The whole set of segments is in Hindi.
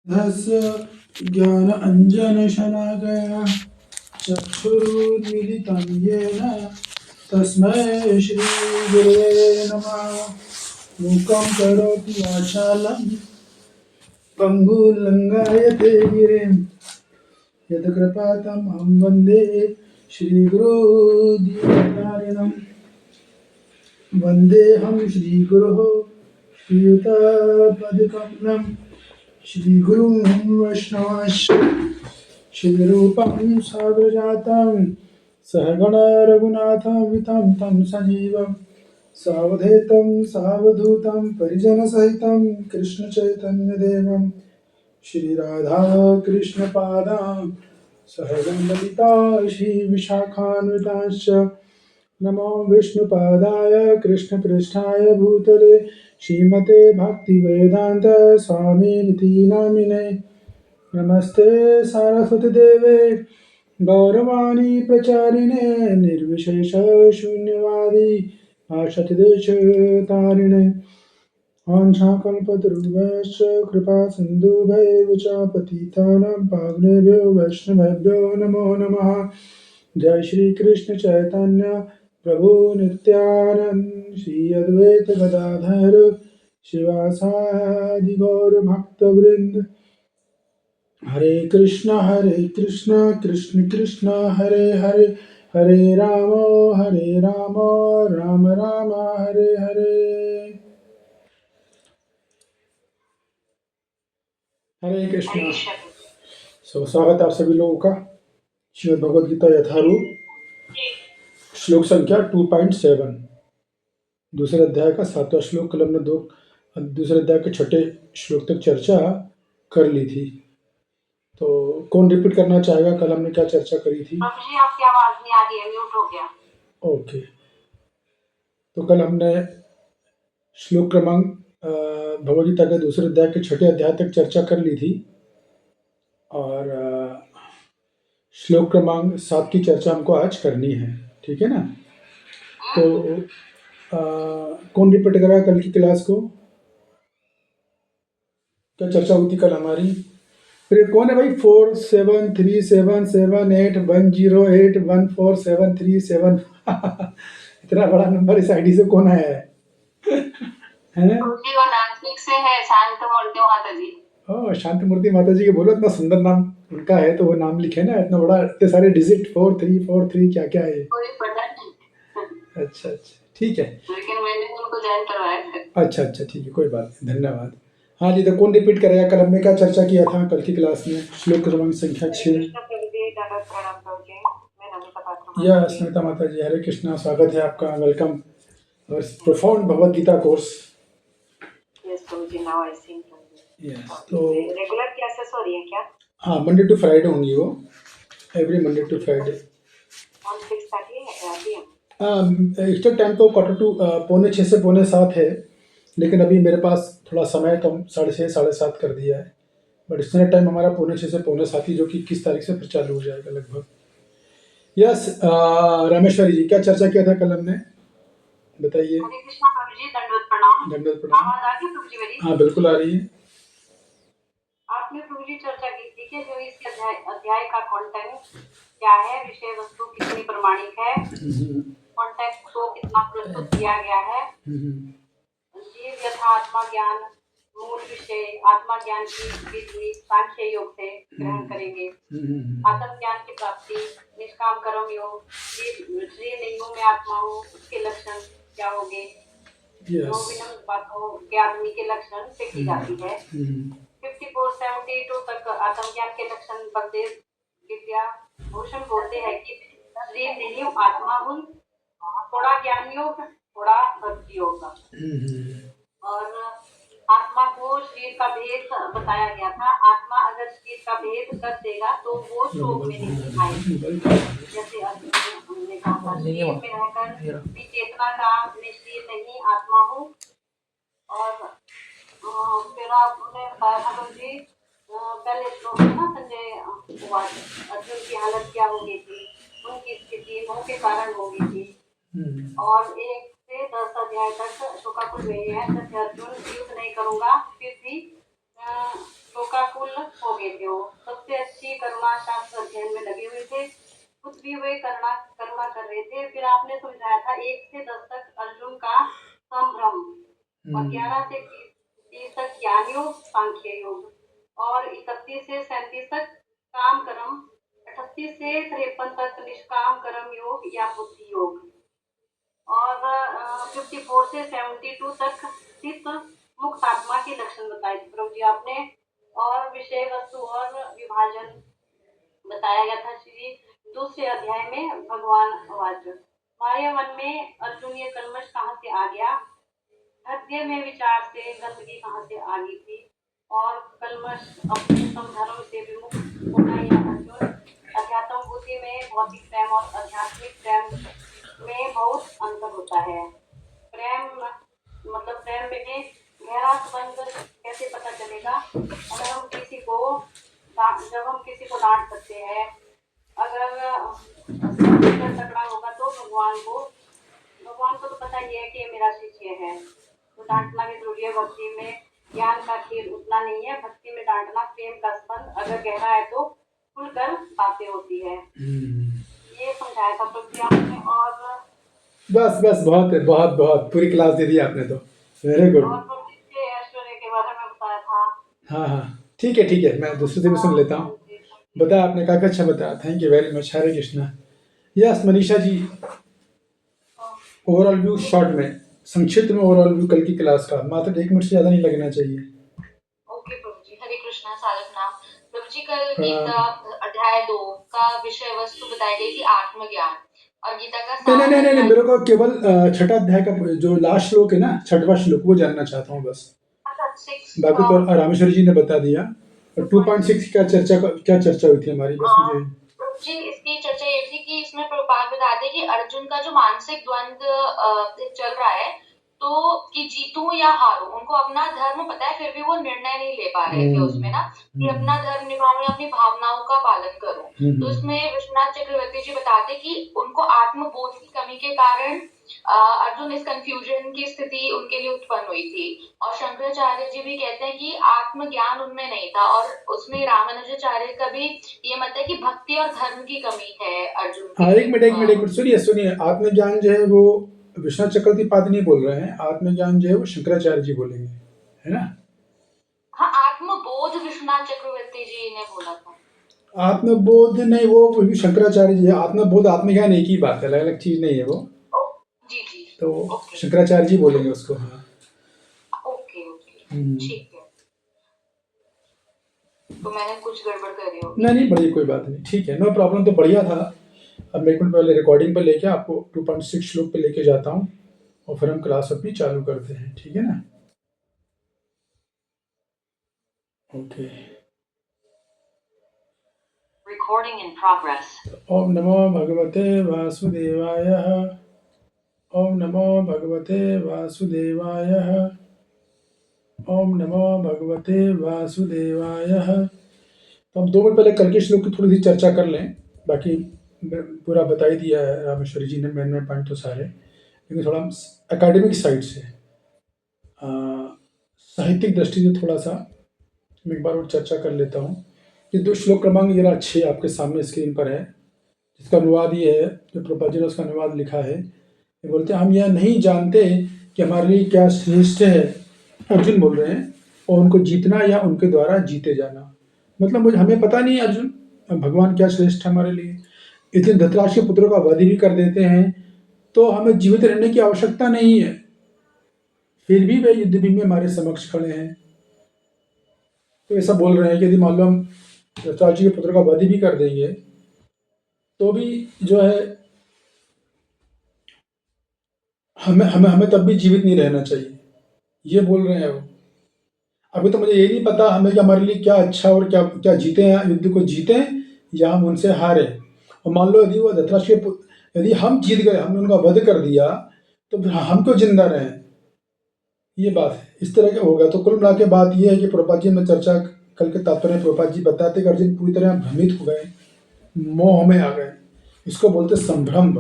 धस्य ज्ञानाञ्जनशलाकया चक्षुरुन्मिलितं येन तस्मै श्रीगुरवे नमः। मूकं करोति वाचालं पङ्गुर्लङ्घयते गिरिं यत्कृपातमहं वन्दे श्रीगुरुदीनतारिणं। वन्देऽहं श्रीगुरोः श्रीयुतपदकमलं श्रीगुरुं वैष्णवांश्च श्रीरूपं साग्रजातं सहगण रघुनाथान्वितं तं सजीवं सावधूतं सावधूतं परिजनसहितं कृष्णचैतन्यदेवं श्रीराधा कृष्णपादां सहगण ललिता श्रीविशाखान्वितांश्च नमो विष्णुपादाय कृष्णपृष्ठाय भूतले श्रीमते भक्तिवेदान्त स्वामिनिति नामिने। नमस्ते सारस्वतीदेवे गौरवाणी प्रचारिणे निर्विशेष शून्यवादी आशतदेशतारिणे वाञ्छाकल्पतरुभ्यश्च कृपा सिन्धुभ्यैव च पतितानां पावनेभ्यो वैष्णवेभ्यो नमो नमः। जय श्री कृष्ण चैतन्य प्रभु नित्यानंद श्री अद्वैत गदाधर शिवासादि गौर भक्तवृंद। हरे कृष्ण कृष्ण कृष्ण हरे हरे हरे राम राम राम हरे हरे। हरे कृष्ण। स्वागत आप सभी लोगों का श्रीमद् भगवद गीता यथारूप श्लोक संख्या 2.7 दूसरे अध्याय का 7वां श्लोक। कल हमने दूसरे अध्याय के 6ठे श्लोक तक चर्चा कर ली थी। तो कौन रिपीट करना चाहेगा? कल हमने क्या चर्चा करी थी? जी आपकी आवाज नहीं आ रही है, म्यूट हो गया। ओके, तो कल हमने श्लोक क्रमांक भगवद गीता के दूसरे अध्याय के 6ठे अध्याय तक चर्चा कर ली थी और श्लोक क्रमांक 7 की चर्चा हमको आज करनी है, ठीक है ना? तो कौन रिपीट करा कल की क्लास को? क्या चर्चा हुई थी कल हमारी? फिर कौन है भाई? 47377810814737 इतना बड़ा नंबर इस आईडी से कौन आया है? हैं? नासिक से है शांत मूर्ति माता जी। ओह, शांत मूर्ति माता जी के बोलो, इतना सुंदर नाम उनका है तो वो नाम लिखे ना, इतना बड़ा, इतने सारे डिजिट 4343 क्या क्या है? कोई पता नहीं। अच्छा अच्छा, ठीक है, लेकिन मैंने उनको ज्वाइन करवाया था। अच्छा अच्छा, ठीक है, कोई बात नहीं, धन्यवाद। हाँ जी, तो कौन रिपीट करेगा? कल हमने क्या चर्चा किया था कल की क्लास में? श्लोक क्रमांक संख्या 6। या स्मिता माता जी, हरे कृष्णा, स्वागत है आपका, वेलकम और profound Bhagavad Gita course. Yes प्रभुजी, नाउ आई सी। यस, तो रेगुलर क्लासेस हो रही है क्या? हाँ, मंडे टू फ्राइडे होंगी वो, every Monday to Friday. On 6:30 है। एक्स्ट्रा टाइम तो 5:45 से 6:45 है, लेकिन अभी मेरे पास थोड़ा समय कम, 6:30 7:30 कर दिया है। बट इस समय टाइम हमारा 5:45 से 7:45 ही, जो कि 21 तारीख से फिर चालू हो जाएगा लगभग। यस, रामेश्वरी जी, क्या चर्चा किया था कल हमने, बताइए। हरे कृष्णा प्रभुजी, दंडवत प्रणाम। दंडवत प्रणाम। आवाज आ रही है प्रभुजी मेरी? हाँ, बिल्कुल आ रही है। आपने प्रभुजी चर्चा की थी कि जो इस अध्याय का कंटेंट क्या है, विषय वस्तु कितनी प्रमाणिक है, कॉन्टेक्स्ट को कितना प्रस्तुत किया गया है, जीव यथा आत्मा ज्ञान मूल विषय, आत्मा ज्ञान की विधि सांख्य योग से ग्रहण करेंगे, आत्म ज्ञान की प्राप्ति, निष्काम कर्म योग, श्री लिंगों में आत्मा हो उसके लक्षण क्या होंगे, विनम्र बातों के आदमी के लक्षण से की जाती है। 54-72 तक आत्मज्ञान के लक्षण बलदेव विद्या भूषण बोलते हैं कि श्री नियम आत्मा गुण, थोड़ा ज्ञान योग, थोड़ा भक्ति योग, और आत्मा को शरीर का भेद बताया गया था। आत्मा अगर शरीर का भेद कर देगा तो वो शोक में नहीं आएगी। जैसे हमने कहा था, शरीर में रहकर भी चेतना का मैं शरीर नहीं आत्मा हूँ। और फिर आपने बताया था जी, पहले श्लोक में ना संजय अर्जुन की हालत क्या हो गई थी, उनकी स्थिति मोह के कारण हो गई थी। और 1 से 10 अध्याय तक शोकाकुल हुए हैं। अर्जुन युद्ध नहीं करूंगा, फिर भी शोकाकुल हो गए थे। वो सबसे अच्छी करुणा शास्त्र अध्ययन में लगे हुए थे। खुद भी वे करुणा करुणा कर रहे थे। फिर आपने समझाया था 1 से 10 तक अर्जुन का संभ्रम, और 11 से 30 तक ज्ञान योग सांख्य योग, और 31 से 37 तक काम कर्म, 38 से 53 तक निष्काम कर्म योग या बुद्धि योग, और 54 से 72 तक स्थित मुक्त आत्मा के लक्षण बताए थे प्रभु जी आपने। और विषय वस्तु और विभाजन बताया गया था श्री दूसरे अध्याय में। भगवान वाच हमारे मन में अर्जुन ये कलमश कहाँ से आ गया, हृदय में विचार से गंदगी कहाँ से आ गई थी, और कलमश अपने समधर्म से विमुक्त होना या अर्जुन। अध्यात्म बुद्धि में भौतिक प्रेम और आध्यात्मिक प्रेम में बहुत अंतर होता है। प्रेम मतलब प्रेम में गहरा संबंध कैसे पता चलेगा, अगर हम किसी को जब हम किसी को डांट सकते हैं, अगर तकड़ा होगा तो भगवान को तो पता ही है कि ये मेरा शिष्य है, तो डांटना भी जरूरी है। भक्ति में ज्ञान का खेल उतना नहीं है, भक्ति में डांटना प्रेम का संबंध अगर गहरा है तो खुलकर बातें होती है। ये समझाया था प्रभु जी आपने। और बस बस बहुत है, बहुत बहुत पूरी क्लास दे दी आपने तो। Very good. और प्रभु जी के ऐश्वर्य के बारे में बताया था। हाँ हाँ ठीक है, मैं दूसरे से भी सुन लेता हूँ। बताया आपने, काफ़ी अच्छा बताया, thank you very much. Hare Krishna. Yes Manisha ji, overall view short में, संक्षिप्त में ओवरऑल व्यू कल की क्लास का, मात्र 1 मिनट से ज़्यादा नहीं लगना चाहिए। ओके प्रभु जी, हरे कृष्णा साधक नाम। प्रभु जी कल गीता अध्याय 2 का विषय वस्तु बताई गई थी आत्मज्ञान, और गीता का नहीं, मेरे को केवल छठा अध्याय का जो लास्ट श्लोक है ना, 6वां श्लोक, वो जानना चाहता हूँ बस। बाकी तो रामेश्वर जी ने बता दिया। 2.6 क्या चर्चा हुई थी हमारी, बस मुझे जी इसकी चर्चा ये थी कि इसमें प्रभुपाद बताते कि अर्जुन का जो मानसिक द्वंद्व चल रहा है, तो कि जीतूं या हारूं, उनको अपना धर्म पता है फिर भी वो निर्णय नहीं ले पा रहे थे उसमें ना, कि अपना धर्म निभाऊं या अपनी भावनाओं का पालन करूं। तो इसमें विश्वनाथ चक्रवर्ती जी बताते कि उनको आत्मबोध की कमी के कारण अर्जुन इस कंफ्यूजन की स्थिति उनके लिए उत्पन्न हुई थी। और शंकराचार्य जी भी कहते हैं कि आत्मज्ञान उनमें नहीं था, और उसमें रामानुजाचार्य का भी ये मत है कि भक्ति और धर्म की कमी है अर्जुन की। हाँ, एक मिनट सुनिए, आत्मज्ञान जो है वो विश्वनाथ चक्रवर्ती पाद नहीं बोल रहे हैं, आत्मज्ञान जो है वो शंकराचार्य जी बोलेंगे, है ना। हाँ, आत्मबोध विश्वनाथ चक्रवर्ती जी ने बोला था। आत्मबोध नहीं, वो शंकराचार्य जी है। आत्मबोध आत्मज्ञान एक ही बात है, अलग अलग चीज नहीं है वो। जी तो शंकराचार्य जी बोलेंगे उसको। हाँ ओके ठीक है, तो मैंने कुछ गड़बड़ कर रही होगी। नहीं बड़ी कोई बात नहीं, ठीक है, नो प्रॉब्लम। तो बढ़िया था। अब मैं एक मिनट पहले रिकॉर्डिंग पर लेके आपको 2.6 श्लोक पे लेके जाता हूँ, और फिर हम क्लास अपनी चालू करते हैं, ठीक है ना। Okay, recording in progress. ओम नमो भगवते वासुदेवाय। ओम नमो भगवते वासुदेवाय। ओम नमो भगवते वासुदेवाय। तो हम 2 मिनट पहले कल के श्लोक की थोड़ी सी चर्चा कर लें, बाकी पूरा बता ही दिया है रामेश्वरी जी ने, मेन पॉइंट तो सारे, लेकिन थोड़ा एकेडमिक साइड से, साहित्यिक दृष्टि से थोड़ा सा मैं एक बार और चर्चा कर लेता हूँ। ये 2 श्लोक क्रमांक जरा अच्छे आपके सामने स्क्रीन पर है, जिसका अनुवाद ये है, जो प्रभुपाद जी ने उसका अनुवाद लिखा है। ये बोलते हैं, हम यह नहीं जानते कि हमारे लिए क्या श्रेष्ठ है, अर्जुन बोल रहे हैं, और उनको जीतना या उनके द्वारा जीते जाना। मतलब मुझे हमें पता नहीं अर्जुन, भगवान क्या श्रेष्ठ है हमारे लिए। इसलिए धृतराष्ट्र के पुत्रों का वध भी कर देते हैं, तो हमें जीवित रहने की आवश्यकता नहीं है, फिर भी वे युद्ध भूमि में हमारे समक्ष खड़े हैं। तो ऐसा बोल रहे हैं कि यदि मान लो हम धृतराष्ट्र के पुत्रों का वध भी कर देंगे, तो भी जो है हमें तब भी जीवित नहीं रहना चाहिए, ये बोल रहे हैं वो। अभी तो मुझे ये नहीं पता हमें कि हमारे लिए क्या अच्छा और क्या क्या जीते हैं, युद्ध को जीते या हम उनसे हारे। और मान लो यदि वो धृतराष्ट्र, यदि हम जीत गए, हमने उनका वध कर दिया, तो फिर हम क्यों जिंदा रहे, ये बात है। इस तरह का होगा। तो कुल मिला के बात ये है कि प्रभुपाद जी में चर्चा कल के तात्पर्य प्रभुपाद जी बताते कि अर्जुन पूरी तरह भ्रमित हो गए, मोह में आ गए। इसको बोलते संभ्रम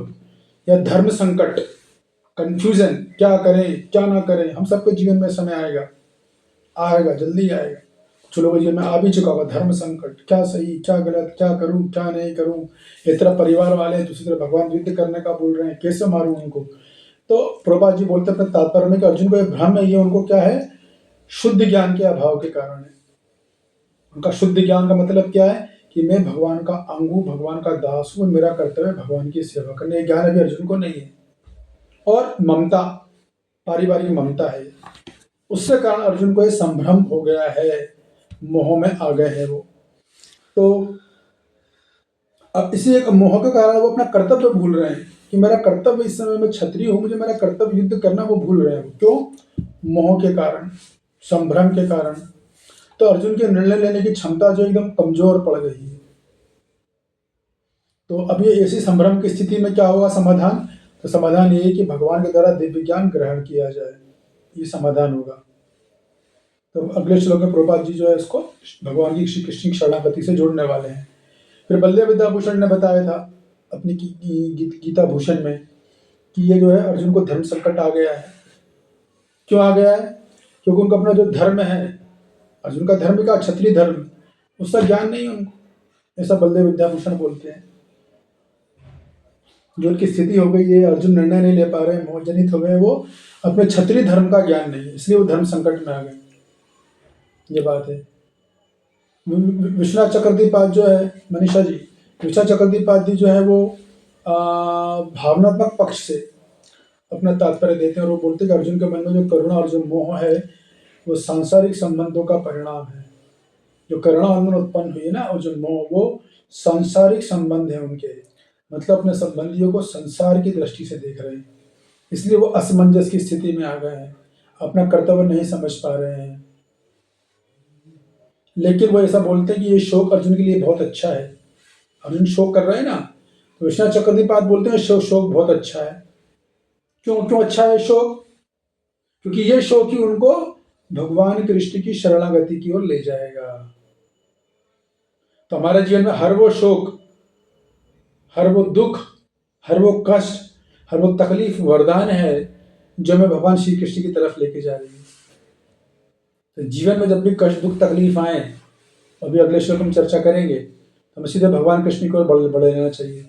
या धर्म संकट, कंफ्यूजन, क्या करें क्या ना करें। हम सबके जीवन में समय आएगा, जल्दी आएगा। जो लोगों के जीवन में आ भी चुका हुआ धर्म संकट, क्या सही क्या गलत, क्या करूं क्या नहीं करूं, एक तरफ परिवार वाले दूसरी तरफ भगवान युद्ध करने का बोल रहे हैं, कैसे मारूं उनको। तो प्रभुपाद जी बोलते हैं अपने तात्पर्य में कि अर्जुन को ये भ्रम है, ये उनको क्या है, शुद्ध ज्ञान के अभाव के कारण है। उनका शुद्ध ज्ञान का मतलब क्या है कि मैं भगवान का अंग हूं, भगवान का दास हूं, मेरा कर्तव्य भगवान की सेवा करना, ये ज्ञान अभी अर्जुन को नहीं है। और ममता, पारिवारिक ममता है, उसके कारण अर्जुन को ये संभ्रम हो गया है, मोह में आ गए हैं वो। तो अब इसी एक मोह के कारण वो अपना कर्तव्य भूल रहे हैं कि मेरा कर्तव्य इस समय में क्षत्रिय हूं, मुझे मेरा कर्तव्य युद्ध करना, वो भूल रहे हैं। क्यों? मोह के कारण, संभ्रम के कारण। तो अर्जुन के निर्णय लेने की क्षमता जो एकदम कमजोर पड़ गई है। तो अब ये ऐसी संभ्रम की स्थिति में क्या होगा समाधान? तो समाधान ये है कि भगवान के द्वारा दिव्य ज्ञान ग्रहण किया जाए, ये समाधान होगा। तो अगले श्लोक में प्रभुपाद जी जो है इसको भगवान की श्री कृष्ण की शरणागति से जोड़ने वाले हैं। फिर बल्देव विद्याभूषण ने बताया था अपनी गीता भूषण में कि ये जो है अर्जुन को धर्म संकट आ गया है। क्यों आ गया है? क्योंकि उनको अपना जो धर्म है, अर्जुन का धर्म का क्षत्रिय धर्म, उसका ज्ञान नहीं उनको, ऐसा बलदेव विद्याभूषण बोलते हैं। जो उनकी स्थिति हो गई है, अर्जुन निर्णय नहीं ले पा रहे, मोहजनित हो गए, वो अपने क्षत्रिय धर्म का ज्ञान नहीं है, इसलिए वो धर्म संकट में आ गए। ये बात है। विश्वनाथ चक्रदीपाद जो है, मनीषा जी, विश्वनाथ चक्रदीपाद जी जो है वो भावनात्मक पक्ष से अपना तात्पर्य देते हैं और वो बोलते हैं कि अर्जुन के मन में जो करुणा और जो मोह है वो सांसारिक संबंधों का परिणाम है। जो करुणा उनमें उत्पन्न हुई है ना, और जो मोह, वो सांसारिक संबंध है उनके, मतलब अपने संबंधियों को संसार की दृष्टि से देख रहे हैं, इसलिए वो असमंजस की स्थिति में आ गए हैं, अपना कर्तव्य नहीं समझ पा रहे हैं। लेकिन वो ऐसा बोलते हैं कि ये शोक अर्जुन के लिए बहुत अच्छा है। अर्जुन शोक कर रहे हैं ना, तो विश्वनाथ चक्रदीपाद बोलते हैं शोक बहुत अच्छा है। क्यों अच्छा है शोक? क्योंकि ये शोक ही उनको भगवान कृष्ण की शरणागति की ओर ले जाएगा। तो हमारे जीवन में हर वो शोक, हर वो दुख, हर वो कष्ट, हर वो तकलीफ वरदान है जो हमें भगवान श्री कृष्ण की तरफ लेके जा रही है। तो जीवन में जब भी कष्ट, दुख, तकलीफ आए, अभी अगले श्लोक में चर्चा करेंगे, तो हमें सीधे भगवान कृष्ण की ओर बढ़ लेना चाहिए।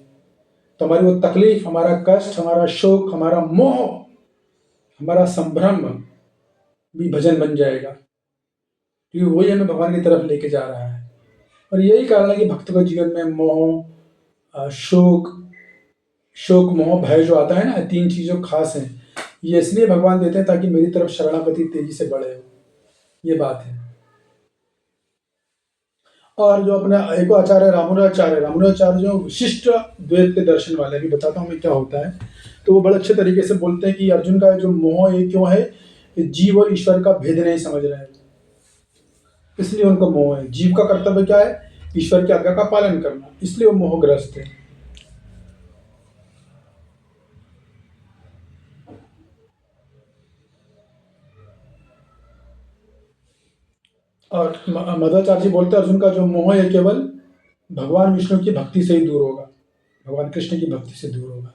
तो हमारी वो तकलीफ, हमारा कष्ट, हमारा शोक, हमारा मोह, हमारा संभ्रम भी भजन बन जाएगा, क्योंकि वही हमें भगवान की तरफ लेके जा रहा है। और यही कारण है कि भक्त के जीवन में मोह, शोक, मोह, भय जो आता है ना, तीन चीज़ों खास हैं। ये इसलिए भगवान देते हैं ताकि मेरी तरफ शरणागति तेजी से बढ़े, ये बात है। और जो अपने एक आचार्य रामानुजाचार्य जो विशिष्ट द्वैत के दर्शन वाले, भी बताता हूँ मैं क्या होता है। तो वो बड़े अच्छे तरीके से बोलते हैं कि अर्जुन का जो मोह है क्यों है, जीव और ईश्वर का भेद नहीं समझ रहे हैं, इसलिए उनको मोह है। जीव का कर्तव्य क्या है? ईश्वर की आज्ञा का पालन करना, इसलिए वो मोहग्रस्त है। और मध्वाचार्य जी बोलते हैं अर्जुन का जो मोह है केवल भगवान विष्णु की भक्ति से ही दूर होगा, भगवान कृष्ण की भक्ति से दूर होगा।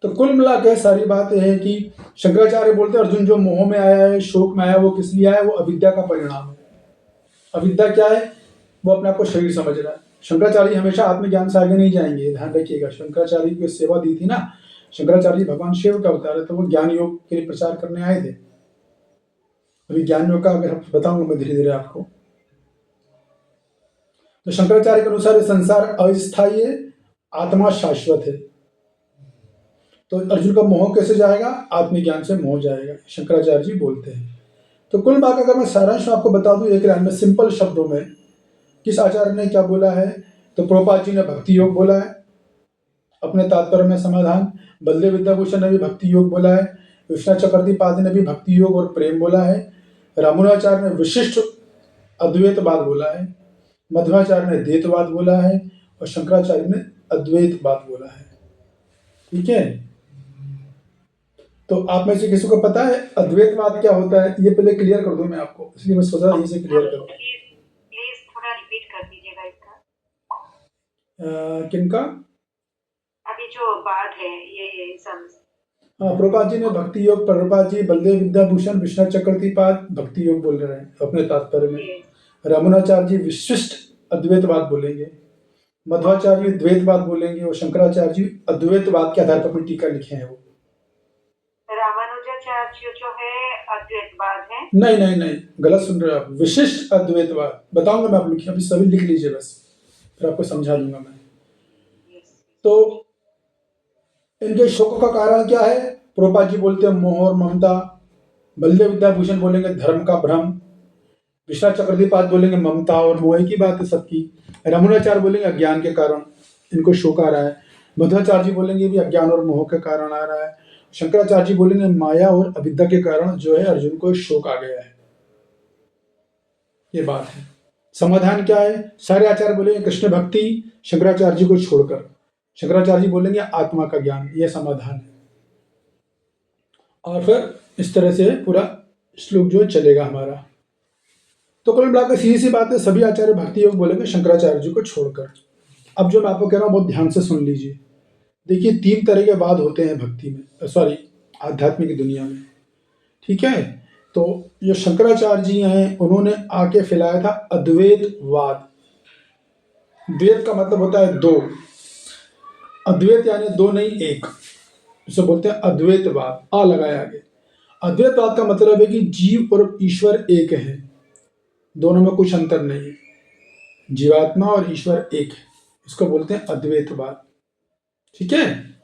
तो कुल मिला के सारी बात यह है कि शंकराचार्य बोलते हैं अर्जुन जो मोह में आया है, शोक में आया, वो किस लिए आया? वो अविद्या का परिणाम है। अविद्या क्या है? वो अपने आप को शरीर समझ रहा है। शंकराचार्य हमेशा आत्मज्ञान से आगे नहीं जाएंगे, ध्यान रखिएगा। शंकराचार्य को सेवा दी थी ना, शंकराचार्य भगवान शिव का अवतार है, तो वो ज्ञान योग के लिए प्रचार करने आए थे। अभी ज्ञान योग का अगर बताऊंगा मैं धीरे धीरे आपको। तो शंकराचार्य के अनुसार संसार अस्थायी है, आत्मा शाश्वत है। तो अर्जुन का मोह कैसे जाएगा? आत्मज्ञान से मोह जाएगा, शंकराचार्य जी बोलते हैं। तो कुल बात अगर मैं सारांश आपको बता दूं एक लाइन में, सिंपल शब्दों में, किस आचार्य ने क्या बोला है? तो प्रभुपाद जी ने भक्ति योग बोला है अपने तात्पर्य में समाधान, बलदेव विद्याभूषण ने भी भक्ति योग बोला है, विश्वनाथ चक्रदीपाद ने भी भक्ति योग और प्रेम बोला है, रामानुजाचार्य ने विशिष्ट अद्वैतवाद बोला है, मध्वाचार्य ने द्वैतवाद बोला है, और शंकराचार्य ने अद्वैतवाद बोला है। ठीक है। तो आप में से किसी को पता है अद्वैतवाद क्या होता है? ये पहले क्लियर कर दूं मैं आपको, इसलिए मैं सोचा यहीं से क्लियर करूं। प्लीज थोड़ा रिपीट कर दीजिएगा इसका। किनका? अभी जो बात है ये सब। हाँ, प्रभुपाद जी ने भक्ति योग, प्रभुपाद जी, बलदेव विद्याभूषण, विश्वनाथ चक्रदीपाद भक्ति योग बोल रहे हैं अपने तात्पर्य में। रमणाचार्य जी विशिष्ट अद्वैतवाद बोलेंगे, मध्वाचार्य द्वैतवाद बोलेंगे और शंकराचार्य जी अद्वैतवाद के आधार पर अपनी टीका लिखे हैं वो। रामानुजाचार्य जो है अद्वैतवाद है। नहीं नहीं नहीं, गलत सुन रहे हो आप। विशिष्ट अद्वैतवाद बताऊंगा मैं, आप लिखिए, अभी सभी लिख लीजिए बस, फिर आपको समझा दूंगा मैं। तो इनके शोक का कारण क्या है? प्रभुपाद जी बोलते हैं मोह और ममता, बलदेव विद्याभूषण बोलेंगे धर्म का भ्रम, विश्वनाथ चक्रवर्तीपाद बोलेंगे ममता और मोह की बात है सबकी, रमणाचार्य बोलेंगे अज्ञान के कारण इनको शोक आ रहा है, मध्वाचार्य जी बोलेंगे भी अज्ञान और मोह के कारण आ रहा है, शंकराचार्य जी बोलेंगे माया और अविद्या के कारण जो है अर्जुन को शोक आ गया है। ये बात है। समाधान क्या है? सारे आचार्य बोलेंगे कृष्ण भक्ति, शंकराचार्य जी को छोड़कर शंकराचार्य जी बोलेंगे आत्मा का ज्ञान। ये समाधान है। और फिर इस तरह से पूरा श्लोक जो चलेगा हमारा। तो कुल मिलाकर सीधी सी बात है, सभी आचार्य भक्ति योग बोलेंगे शंकराचार्य जी को छोड़कर। अब जो मैं आपको कह रहा हूँ बहुत ध्यान से सुन लीजिए। देखिए 3 तरह के वाद होते हैं भक्ति में, सॉरी आध्यात्मिक दुनिया में, ठीक है। तो जो शंकराचार्य जी हैं उन्होंने आके फैलाया था अद्वैतवाद। द्वैत का मतलब होता है दो, अद्वैत यानी दो नहीं एक, इसे बोलते हैं अद्वैतवाद। आ लगाया आगे। अद्वैतवाद का मतलब है कि जीव और ईश्वर एक है, दोनों में कुछ अंतर नहीं है, जीवात्मा और ईश्वर एक है, इसको बोलते हैं अद्वैतवाद, ठीक है।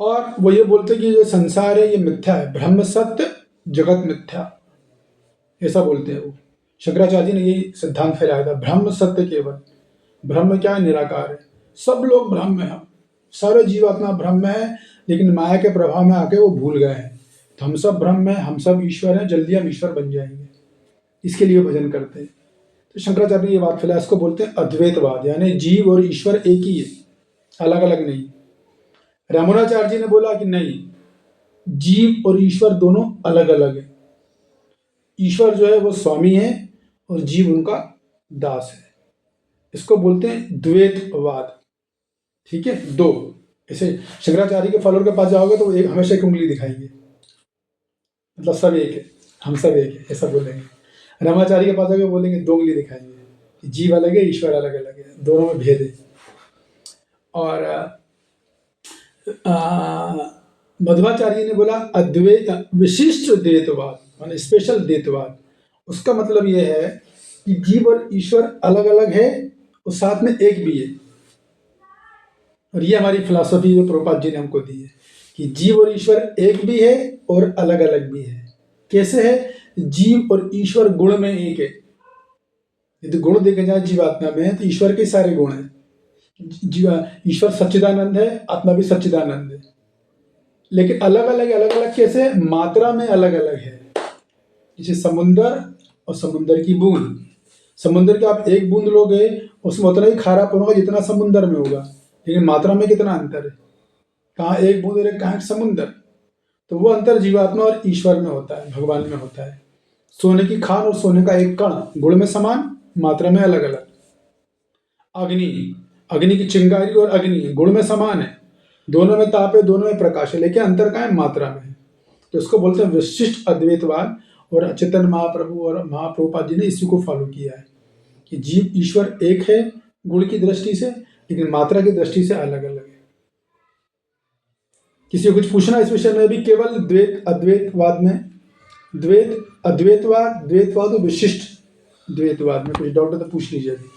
और वो ये बोलते हैं कि जो संसार है ये मिथ्या है, ब्रह्म सत्य जगत मिथ्या, ऐसा बोलते हैं वो। शंकराचार्य जी ने यही सिद्धांत फैलाया था, ब्रह्म सत्य केवल। ब्रह्म क्या है? निराकार है, सब लोग ब्रह्म है, सारे जीवात्मा ब्रह्म है, लेकिन माया के प्रभाव में आके वो भूल गए हैं। तो हम सब ब्रह्म है, हम सब ईश्वर हैं, जल्दी हम ईश्वर बन जाएंगे, इसके लिए भजन करते हैं। तो शंकराचार्य ने ये बात फैलाया, इसको बोलते हैं अद्वैतवाद, यानी जीव और ईश्वर एक ही है, अलग अलग नहीं। रमणाचार्य जी ने बोला कि नहीं, जीव और ईश्वर दोनों अलग अलग है, ईश्वर जो है वो स्वामी है और जीव उनका दास है, इसको बोलते हैं द्वैतवाद, ठीक है। दो ऐसे शंकराचार्य के फॉलोअर के पास जाओगे तो वो एक हमेशा एक उंगली दिखाएंगे, मतलब सब एक है, हम सब एक है, ऐसा बोलेंगे। रामाचार्य के पास जाओगे बोलेंगे दो उंगली दिखाएंगे, जीव अलग है ईश्वर अलग अलग है, दोनों में भेद है। और मध्वाचार्य ने बोला अद्वैत विशिष्ट द्वैतवाद, माने स्पेशल द्वैतवाद। उसका मतलब यह है कि जीव और ईश्वर अलग अलग है और साथ में एक भी है। और ये हमारी फिलॉसफी जो प्रभुपाद जी ने हमको दी है कि जीव और ईश्वर एक भी है और अलग अलग भी है। कैसे है? जीव और ईश्वर गुण में एक है। यदि गुण देखे जाए जीवात्मा में तो ईश्वर के सारे गुण हैं। ईश्वर सच्चिदानंद है, आत्मा भी सच्चिदानंद है, लेकिन अलग अलग कैसे? मात्रा में अलग अलग है। जैसे समुंदर और समुंदर की बूंद, समुंदर के आप एक बूंद लोगे उसमें उतना ही खारापन होगा जितना समुंदर में होगा, लेकिन मात्रा में कितना अंतर है? कहाँ एक बूंद और कहाँ समुंदर। तो वो अंतर जीवात्मा और ईश्वर में होता है, भगवान में होता है। सोने की खान और सोने का एक कण गुण में समान, मात्रा में अलग अलग। अग्नि की चिंगारी और अग्नि गुण में समान है, दोनों में ताप है, दोनों में प्रकाश है, लेकिन अंतर कहाँ है? मात्रा में है। तो इसको बोलते हैं विशिष्ट अद्वैतवाद। और चैतन्य महाप्रभु और महाप्रभुपाद जी ने इसी को फॉलो किया है कि जीव ईश्वर एक है गुण की दृष्टि से, लेकिन मात्रा की दृष्टि से अलग अलग है। किसी को कुछ पूछना इस विषय में भी? केवल द्वैत अद्वैतवाद में, द्वैत अद्वैतवाद, द्वैतवाद और विशिष्ट द्वैतवाद में कुछ डाउट है तो पूछ लीजिए अभी।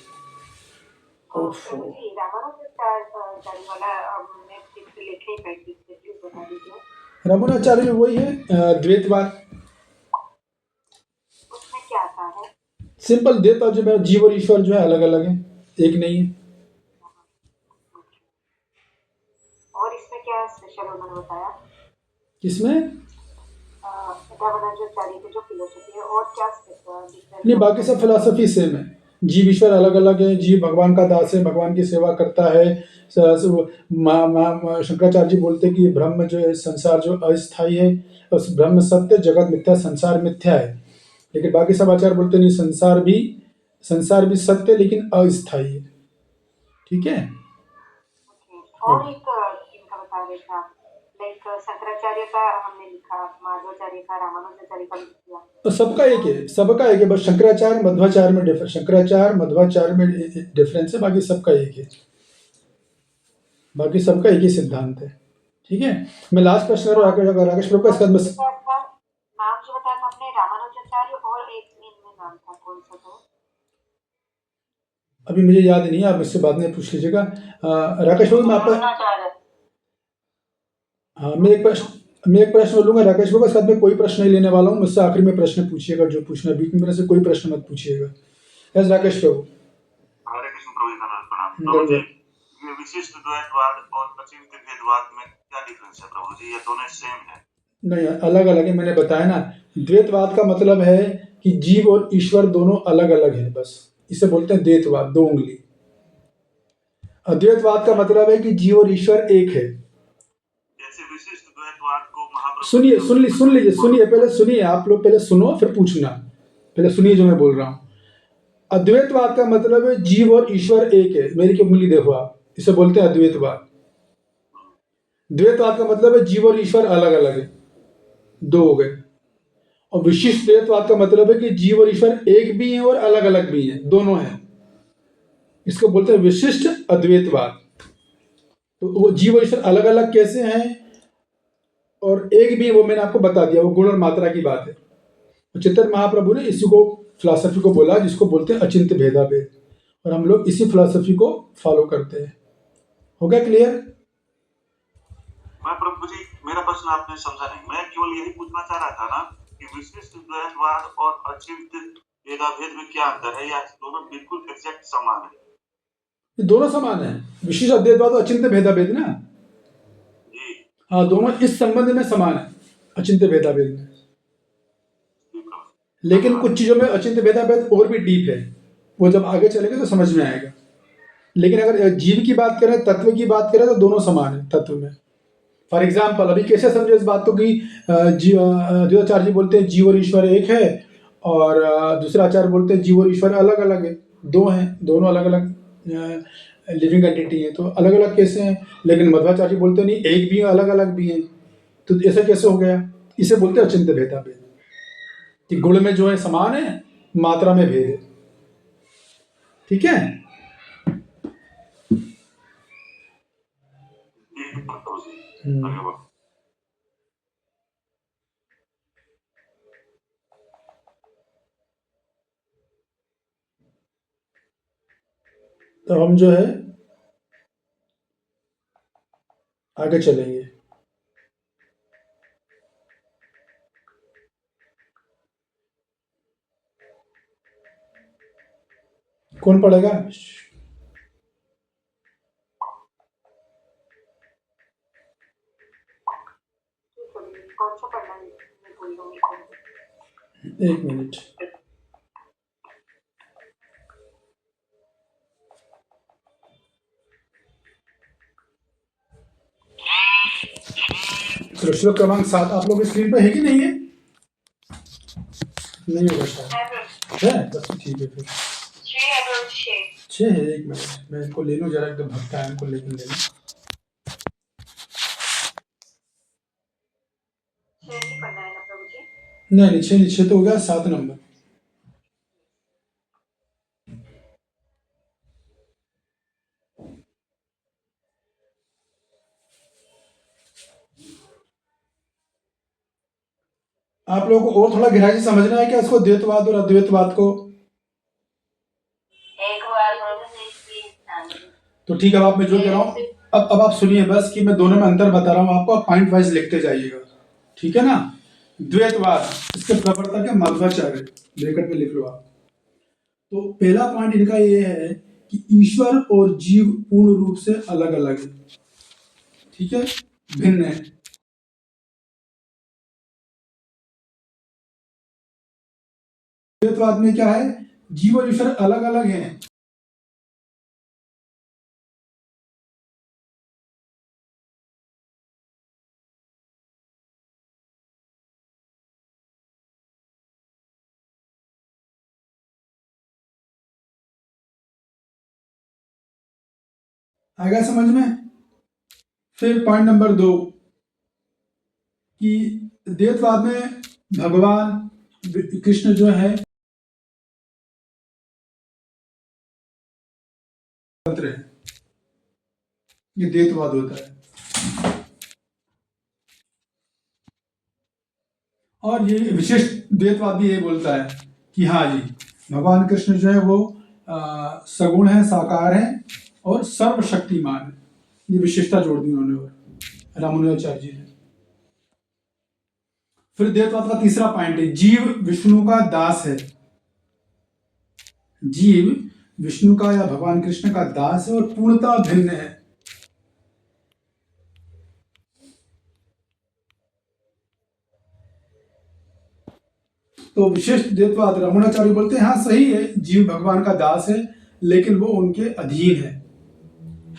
रमणाचार्य में वही है द्वैतवाद। उसमें क्या था है? सिंपल द्वैतवाद जो है जीव और ईश्वर जो है अलग अलग है, एक नहीं है। और इसमें क्या स्पेशल उन्होंने बताया? किसमें? रमणाचार्य की जो फिलोसफी है, और क्या स्पेशल? नहीं, बाकी सब फिलॉसफी सेम है। जीव ईश्वर अलग अलग है, जीव भगवान का दास है, भगवान की सेवा करता है। शंकराचार्य जी बोलते हैं कि ब्रह्म जो है, संसार जो अस्थायी है, उस ब्रह्म सत्य जगत मिथ्या, संसार मिथ्या है। लेकिन बाकी सब आचार्य बोलते नहीं, संसार भी सत्य लेकिन अस्थायी है, ठीक है। और एक इनका बता रहे था, लाइक शंकराचार्य का हमने रेखा, माध्वाचार्य रेखा, रामानुजाचार्य रेखा विद्या। तो सबका एक है, बस शंकराचार्य मध्वाचार्य में डिफरेंस, शंकराचार्य मध्वाचार्य में डिफरेंस है, बाकी सबका एक है, बाकी सबका एक ही सिद्धांत है। ठीक है, मैं लास्ट प्रश्न राकेश प्रभु का इसका बस नाम जो बताया था आपने रामानुजाचार्य और एक इनमें नाम था कौन सा था? अभी मुझे याद नहीं है, आप इससे बाद में पूछ लीजिएगा। राकेश प्रभु मैं आपका द्रोणाचार्य। हाँ मैं एक प्रश्न बोलूंगा राकेश प्रभु, इसके बाद में कोई प्रश्न नहीं लेने वाला हूँ, मुझसे आखिरी में प्रश्न पूछिएगा जो पूछना है, बीच में मेरे से कोई प्रश्न मत पूछिएगा। यस राकेश प्रभु। हरे कृष्ण प्रभु जी का नाम प्रणाम। प्रभु जी, ये विशिष्ट द्वैतवाद और अचिंत्य भेदवाद में क्या डिफरेंस है प्रभु जी? ये दोनों सेम है? नहीं, अलग अलग है, मैंने बताया ना। द्वैतवाद का मतलब है कि जीव और ईश्वर दोनों अलग अलग है, बस इसे बोलते हैं द्वैतवाद, दो उंगली। अद्वैतवाद का मतलब है कि जीव और ईश्वर एक है। जैसे विशिष्ट द्वैतवाद को महाप्रभु सुनिए, पहले सुनिए, आप लोग पहले सुनो फिर पूछना, पहले सुनिए जो मैं बोल रहा हूँ। अद्वैतवाद का मतलब है जीव और ईश्वर एक है, मेरी की उंगली देखो आप, इसे बोलते हैं अद्वैतवाद। द्वैतवाद का मतलब है जीव और ईश्वर अलग अलग है, दो हो गए। और विशिष्ट द्वैतवाद का मतलब है कि जीव और ईश्वर एक भी है और अलग अलग भी है, दोनों हैं, इसको बोलते हैं विशिष्ट अद्वैतवाद। तो वो जीव और ईश्वर अलग अलग कैसे हैं और एक भी है, वो मैंने आपको बता दिया, वो गुण और मात्रा की बात है। चैतन्य महाप्रभु ने इसी को फिलॉसफी को बोला जिसको बोलते हैं अचिंत्य भेदाभेद, और हम लोग इसी फिलॉसफी को फॉलो करते हैं। हो गया क्लियर? मैं प्रभु जी, मेरा प्रश्न आपने समझा नहीं, मैं केवल यही पूछना चाह रहा था ना कि विशिष्ट द्वैतवाद और अचिंत्य भेदाभेद में क्या अंतर है, या दोनों बिल्कुल एग्जैक्ट समान है? ये दोनों समान है, विशिष्ट अद्वैतवाद और अचिंत्य भेदाभेद ना। जी हाँ, दोनों इस संबंध में समान है, अचिंत्य भेदाभेद में। जी प्रभु। लेकिन कुछ चीजों में अचिंत्य भेदाभेद और भी डीप है, वो जब आगे चलेंगे तो समझ में आएगा। लेकिन अगर जीव की बात करें, तत्व की बात करें, तो दोनों समान है तत्व में। फॉर एग्जाम्पल अभी कैसे समझे इस बात को कि द्वैताचार्य जी बोलते हैं जीव और ईश्वर एक है, और दूसरे आचार्य बोलते हैं जीव और ईश्वर अलग अलग है, दो हैं, दोनों अलग अलग लिविंग एंटिटी है, तो अलग अलग कैसे हैं? लेकिन मध्वाचार्य जी बोलते नहीं, एक भी है अलग अलग भी है, तो ऐसा कैसे हो गया? इसे बोलते हैं अचिंत्य भेदाभेद, कि गुण में जो है समान है, मात्रा में भेद है। ठीक है? जी प्रभु जी, धन्यवाद। तो हम जो है आगे चलेंगे। कौन पढ़ेगा? कौन सा पढ़ना है मैं बोल दूंगी। एक मिनट। तो श्लोक क्रमांक 7 आप लोग स्क्रीन पे है कि नहीं है? नहीं होगा शायद, है बस ठीक है फिर। 6 है, एक मिनट मैं इनको ले लूँ जरा, एकदम भक्ता है, इनको लेकिन ले लूँ। नहीं पढ़ना है ना प्रभु जी? नहीं, 6 तो हो गया, 7 नंबर। आप लोगों को और थोड़ा गहराई से समझना है क्या इसको, द्वैतवाद और अद्वैतवाद को? एक बार तो ठीक है, अब आप मैं जो कह रहा हूँ, अब आप सुनिए बस, कि मैं दोनों में अंतर बता रहा हूँ आपको, आप पॉइंट वाइज लिखते जाइएगा, ठीक है ना? द्वैतवाद, इसके प्रवर्तक है मध्वाचार्य, ब्रैकेट में लिख लो आप। तो पहला पॉइंट इनका ये है कि ईश्वर और जीव पूर्ण रूप से अलग अलग है, ठीक है, भिन्न है। द्वैतवाद में क्या है? जीव और ईश्वर अलग अलग हैं, आएगा समझ में? फिर पॉइंट नंबर 2 कि द्वैतवाद में भगवान कृष्ण जो है तंत्र है, ये द्वैतवाद होता है। और ये विशिष्ट द्वैतवाद भी ये बोलता है कि हाँ जी, भगवान कृष्ण जो है वो सगुण है, साकार है और सर्वशक्तिमान है। ये विशेषता जोड़ दी उन्होंने और रामानुजाचार्य जी ने। फिर द्वैतवाद का तीसरा पॉइंट है, जीव विष्णु का दास है। जीव विष्णु का या भगवान कृष्ण का दास है और पूर्णतः भिन्न है। तो विशेष द्वैतवाद रमणाचार्य बोलते हैं हाँ सही है, जीव भगवान का दास है लेकिन वो उनके अधीन है।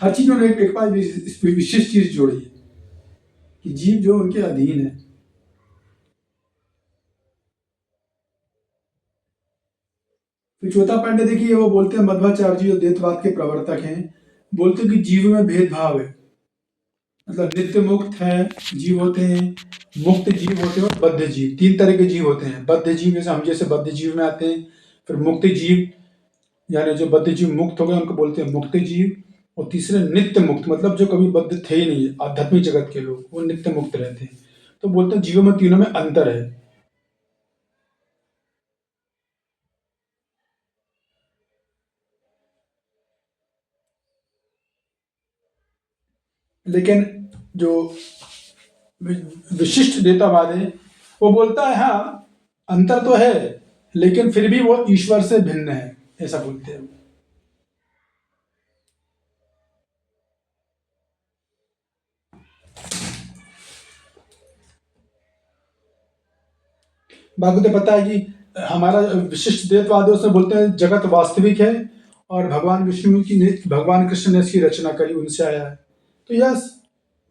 हर चीज में एक बार विशेष चीज जोड़ी है कि जीव जो उनके अधीन है। फिर चौथा पॉइंट देखिए, वो बोलते हैं मध्वाचार्य जी जो द्वैतवाद के प्रवर्तक हैं, बोलते हैं कि जीव में भेदभाव है, मतलब नित्य मुक्त है जीव होते हैं, मुक्त जीव होते हैं और बद्ध जीव। तीन तरह के जीव होते हैं। बद्ध जीव जैसे हम जैसे बद्ध जीव में आते हैं। फिर मुक्त जीव यानी जो बद्ध जीव मुक्त हो गए उनको बोलते हैं मुक्त जीव। और तीसरे नित्य मुक्त, मतलब जो कभी बद्ध थे ही नहीं, आध्यात्मिक जगत के लोग, वो नित्य मुक्त रहते हैं। तो बोलते हैं जीवों में तीनों में अंतर है। लेकिन जो विशिष्ट द्वैतवाद है वो बोलता है हाँ अंतर तो है लेकिन फिर भी वो ईश्वर से भिन्न है, ऐसा बोलते हैं। बाकी तो पता है कि हमारा विशिष्ट द्वैतवाद है उसमें बोलते हैं जगत वास्तविक है और भगवान विष्णु की भगवान कृष्ण ने इसकी रचना करी, उनसे आया है। तो यस,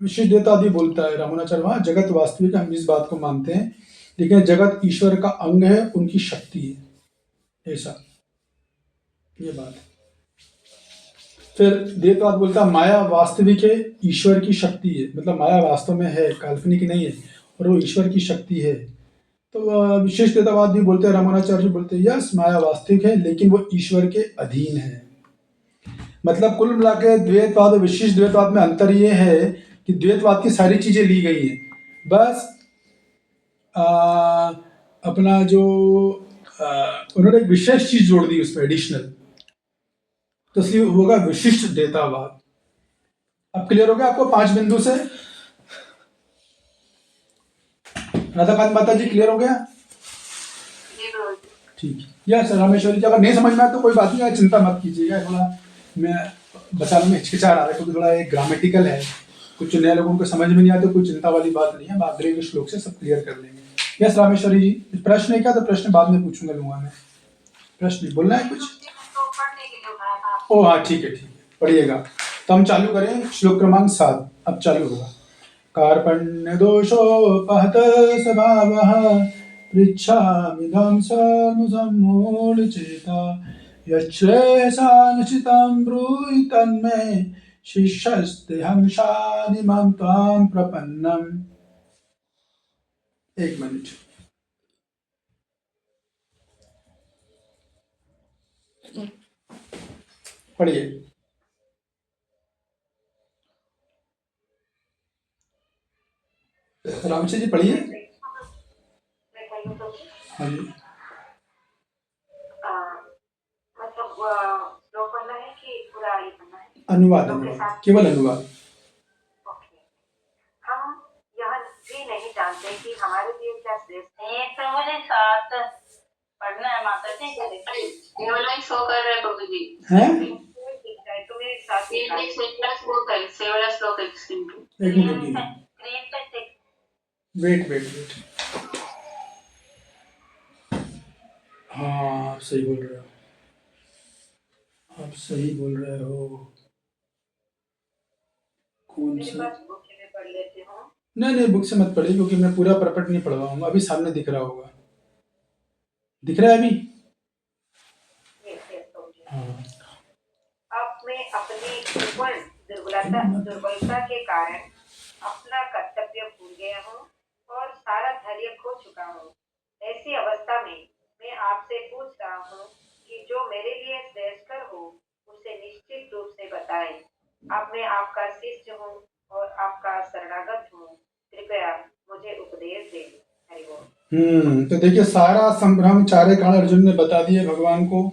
विशिष्ट द्वैतवाद भी बोलता है रामानुजाचार्य वहाँ जगत वास्तविक है, हम इस बात को मानते हैं, लेकिन जगत ईश्वर का अंग है, उनकी शक्ति है, ऐसा ये बात है। फिर द्वैतवाद बोलता है माया वास्तविक है, ईश्वर की शक्ति है, मतलब माया वास्तव में है, काल्पनिक नहीं है और वो ईश्वर की शक्ति है। तो विशेष द्वैतवाद भी बोलते हैं, रामानुजाचार्य बोलते हैं यस माया वास्तविक है लेकिन वो ईश्वर के अधीन है। मतलब कुल मिला के द्वैतवाद और विशिष्ट द्वैतवाद में अंतर ये है कि द्वैतवाद की सारी चीजें ली गई हैं, बस अपना जो उन्होंने एक विशेष चीज जोड़ दी उसमें एडिशनल, तो इसलिए होगा विशिष्ट द्वैतवाद। अब क्लियर हो गया आपको 5 बिंदु से? राधाकांत माता जी क्लियर हो गया? ठीक है। यस रामेश्वरी जी, अगर नहीं समझ में आया तो कोई बात नहीं, चिंता मत कीजिएगा। थोड़ा मैं बताने में हिचकिचा रहा है क्योंकि थोड़ा एक ग्रामेटिकल है, कुछ नए लोगों को समझ में नहीं आया तो कोई चिंता वाली बात नहीं है, आखिरी के श्लोक से सब क्लियर कर लेंगे। यस रामेश्वरी जी, प्रश्न है क्या? तो प्रश्न बाद में पूछूंगा, लूंगा मैं। प्रश्न बोलना है कुछ? ओ हाँ ठीक है पढ़िएगा। तो हम चालू करें श्लोक क्रमांक 7, अब चालू होगा। कार्पण्य दोषोपहत स्वभावः पृच्छामिदं सर्वसम्मूढचेता यच्छ्रेयसानुचितं ब्रूहि तन्मे शिष्यस्तेऽहं शान्तिमां त्वां प्रपन्नम्। 1 मिनट पढ़िए। रामचंद्र जी पढ़िए। हाँ जी। मतलब श्लोक पढ़ना है कि पूरा ही पढ़ना है? अनुवाद, केवल अनुवाद। ओके। हम यह भी नहीं जानते कि हमारे लिए क्या श्रेष्ठ है। तो मुझे 7 पढ़ना है माता जी। केवल शो कर रहे हैं प्रभु जी हैं? तुम्हें साथ ही श्लोक है, सेवला श्लोक है। एक मिनट वेट। हाँ आप सही बोल रहे हो, आप सही बोल रहे हो। कौन सा? पढ़ लेती हूँ। नहीं बुक से मत पढ़िए क्योंकि मैं पूरा परपट नहीं पढ़वाऊंगा। अभी सामने दिख रहा होगा, दिख रहा है अभी? हाँ। अब मैं अपनी दुर्बलता के कारण अपना कर्तव्य भूल गया हूँ और सारा धैर्य खो चुका हूँ। ऐसी अवस्था में मैं आपसे पूछ रहा हूँ कि जो मेरे लिए श्रेयस्कर हो उसे निश्चित रूप से बताएं। अब मैं आपका शिष्य हूँ और आपका शरणागत हूँ, कृपया मुझे उपदेश दें। हरि बोल। तो देखिए सारा संभ्रम चारे कारण अर्जुन ने बता दिए भगवान को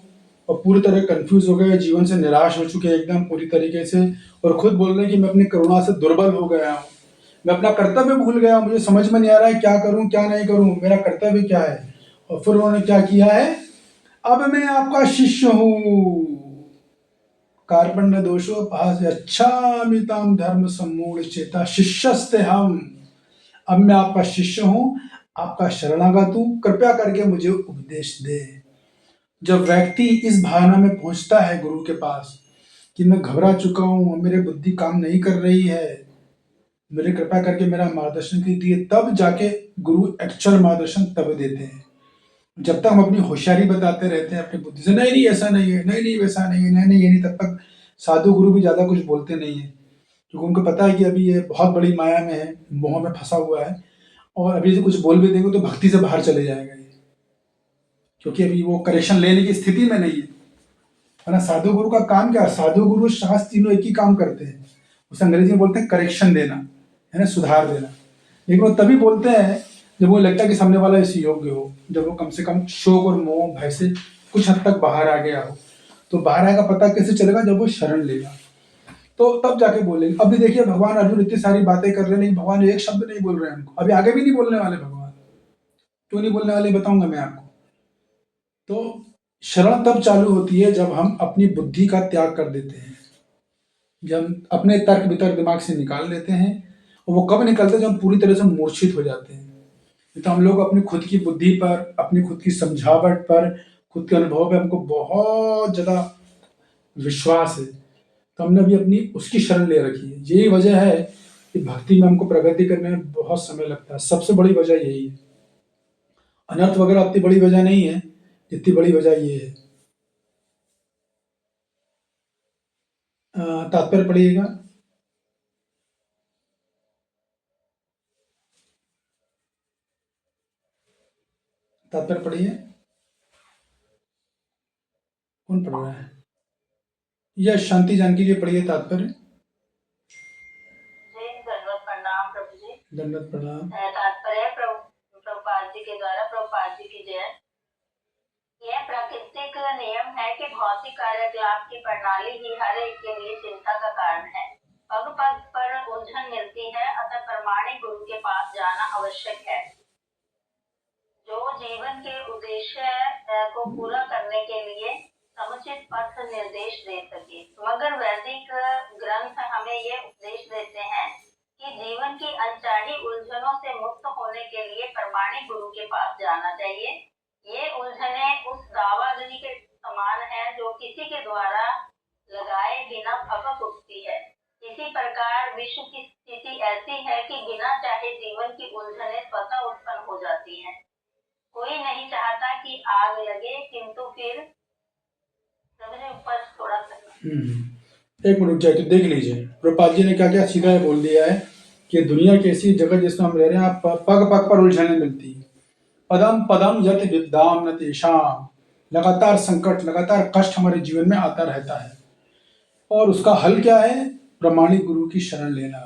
और पूरी तरह कंफ्यूज हो गए, जीवन से निराश हो चुके हैं एकदम पूरी तरीके से, और खुद बोल रहे हैं कि मैं अपनी करुणा से दुर्बल हो गया हूँ, मैं अपना कर्तव्य भूल गया, मुझे समझ में नहीं आ रहा है क्या करूं क्या नहीं करूं, मेरा कर्तव्य क्या है। और फिर उन्होंने क्या किया है, अब मैं आपका शिष्य हूं, कार्पण्य दोषो पास अच्छा मिताम धर्म सम्मूढ़ चेता शिष्यस्ते हम, अब मैं आपका शिष्य हूं, आपका शरणागत हूं, कृपया करके मुझे उपदेश दे। जब व्यक्ति इस भावना में पहुंचता है गुरु के पास कि मैं घबरा चुका हूं, मेरी बुद्धि काम नहीं कर रही है, मेरे कृपा करके मेरा मार्गदर्शन कीजिए, तब जाके गुरु एक्चुअल मार्गदर्शन तब देते हैं। जब तक हम अपनी होशियारी बताते रहते हैं अपनी बुद्धि से, नहीं नहीं ऐसा नहीं है, नहीं नहीं वैसा नहीं है, नहीं नहीं ये नहीं, तब तक साधु गुरु भी ज्यादा कुछ बोलते नहीं है, क्योंकि उनको पता है कि अभी ये बहुत बड़ी माया में है, मोह में फंसा हुआ है, और अभी से कुछ बोल भी देंगे तो भक्ति से बाहर चले जाएगा ये, क्योंकि अभी वो करेक्शन लेने की स्थिति में नहीं है ना। साधु गुरु का काम क्या है, साधु गुरु शास्त्र तीनों एक ही काम करते हैं, उसे अंग्रेजी में बोलते हैं करेक्शन देना, है ना, सुधार देना। लेकिन वो तभी बोलते हैं जब वो लगता है कि सामने वाला इस योग्य हो, जब वो कम से कम शोक और मोह भय से कुछ हद तक बाहर आ गया हो। तो बाहर आएगा पता कैसे चलेगा, जब वो शरण लेगा तो तब जाके बोलेंगे। अभी देखिए भगवान अर्जुन इतनी सारी बातें कर रहे हैं, लेकिन भगवान एक शब्द नहीं बोल रहे हैं उनको, अभी आगे भी नहीं बोलने वाले भगवान। क्यों नहीं बोलने वाले बताऊंगा मैं आपको। तो शरण तब चालू होती है जब हम अपनी बुद्धि का त्याग कर देते हैं, जब हम अपने तर्क वितर्क दिमाग से निकाल लेते हैं। और वो कब निकलते हैं, जब हम पूरी तरह से मूर्छित हो जाते हैं। तो हम लोग अपनी खुद की बुद्धि पर, अपनी खुद की समझावट पर, खुद के अनुभव पे हमको बहुत ज़्यादा विश्वास है, तो हमने अभी अपनी उसकी शरण ले रखी है। यही वजह है कि भक्ति में हमको प्रगति करने में बहुत समय लगता है, सबसे बड़ी वजह यही है। अनर्थ वगैरह इतनी बड़ी वजह नहीं है, जितनी बड़ी वजह ये है। तात्पर्य पढ़िएगा। तात्पर्य पढ़िए, कौन पढ़ रहा है, यह शांति जानकी जी पढ़िए तात्पर्य। जय हिंद, दंडवत प्रणाम प्रभु जी। दंडवत प्रणाम। तात्पर्य प्रभुपाद जी के द्वारा, प्रभुपाद जी की जय। यह प्राकृतिक नियम है कि भौतिक कार्यकलाप की प्रणाली ही हर एक के लिए चिंता का कारण है। पग पग पर उलझन मिलती है, अतः प्रमाणिक गुरु के पास जाना आवश्यक है, जो जीवन के उद्देश्य को पूरा करने के लिए समुचित पथ निर्देश दे सके। मगर वैदिक ग्रंथ हमें ये उपदेश देते हैं कि जीवन की अनचाही उलझनों से मुक्त होने के लिए प्रमाणिक गुरु के पास जाना चाहिए। ये उलझने उस दावाग्नि के समान है जो किसी के द्वारा लगाए बिना फपक उठती है। इसी प्रकार विश्व की स्थिति ऐसी है कि बिना चाहे जीवन की उलझने स्वतः उत्पन्न हो जाती हैं। कोई नहीं चाहता कि आग लगे, किंतु फिर सबसे ऊपर थोड़ा सा एक मिनट जाए तो देख लीजिए प्रभुपाद जी ने क्या क्या सीधा बोल दिया है कि दुनिया की ऐसी जगह जिसमें हम रह रहे हैं, आप पग पग पर उलझने मिलती है, पदम पदम यत विद्याम न तेषाम, लगातार संकट, लगातार कष्ट हमारे जीवन में आता रहता है। और उसका हल क्या है, प्रमाणिक गुरु की शरण लेना।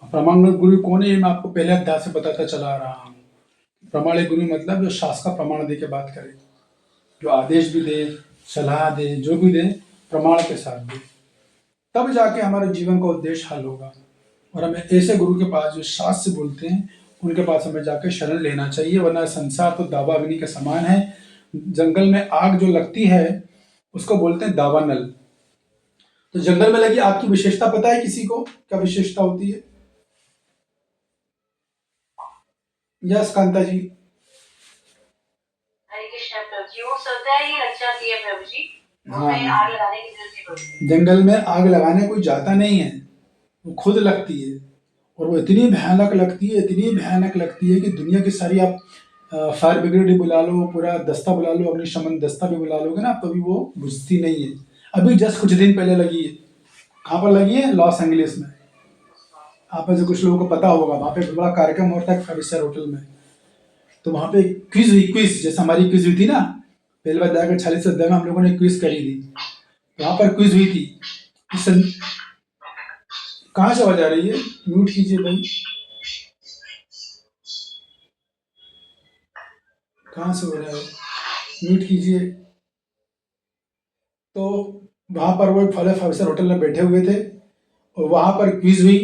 प्रमाणिक गुरु कौन है, मैं आपको पहले अध्याय से बताता चला रहा हूँ। प्रमाणिक गुरु मतलब जो शास्त्र का प्रमाण दे के बात करे, जो आदेश भी दे, सलाह दे, जो भी दे प्रमाण के साथ दे, तब जाके हमारे जीवन का उद्देश्य हल होगा। और हमें ऐसे गुरु के पास जो शास्त्र बोलते हैं उनके पास हमें जाकर शरण लेना चाहिए, वरना संसार तो दावाग्नि के समान है। जंगल में आग जो लगती है उसको बोलते हैं दावानल। तो जंगल में लगी आग की विशेषता पता है किसी को, क्या विशेषता होती है? यस कांता जी। हरे कृष्ण प्रभु जी, वो स्वतः ही रक्षा की है प्रभु जी, हाँ, उसमें आग लगाने की जरूरत नहीं पड़ती। जंगल में आग लगाने कोई जाता नहीं है, वो खुद लगती है, और वो इतनी भयानक लगती है, इतनी भयानक लगती है कि दुनिया की सारी आप फायर ब्रिगेड बुला लो, पूरा दस्ता बुला लो, अग्निशमन दस्ता भी बुला लोगे ना, तभी वो बुझती नहीं है। अभी जस्ट कुछ दिन पहले लगी है। कहाँ पर लगी है? लॉस एंजलिस में। आप में से कुछ लोगों को पता होगा, वहाँ पे बड़ा कार्यक्रम होता है 5 स्टार होटल में। तो वहाँ पे क्विज हुई, क्विज जैसे हमारी क्विज हुई थी ना, पहले बार जाकर 40 अध्याय में हम लोगों ने क्विज करी थी। वहाँ पर क्विज हुई थी कि कहाँ से आवाज आ रही है? म्यूट कीजिए भाई, कहाँ से हो रहा है? म्यूट कीजिए। तो वहाँ पर वो 5 स्टार होटल में बैठे हुए थे और वहाँ पर क्विज हुई,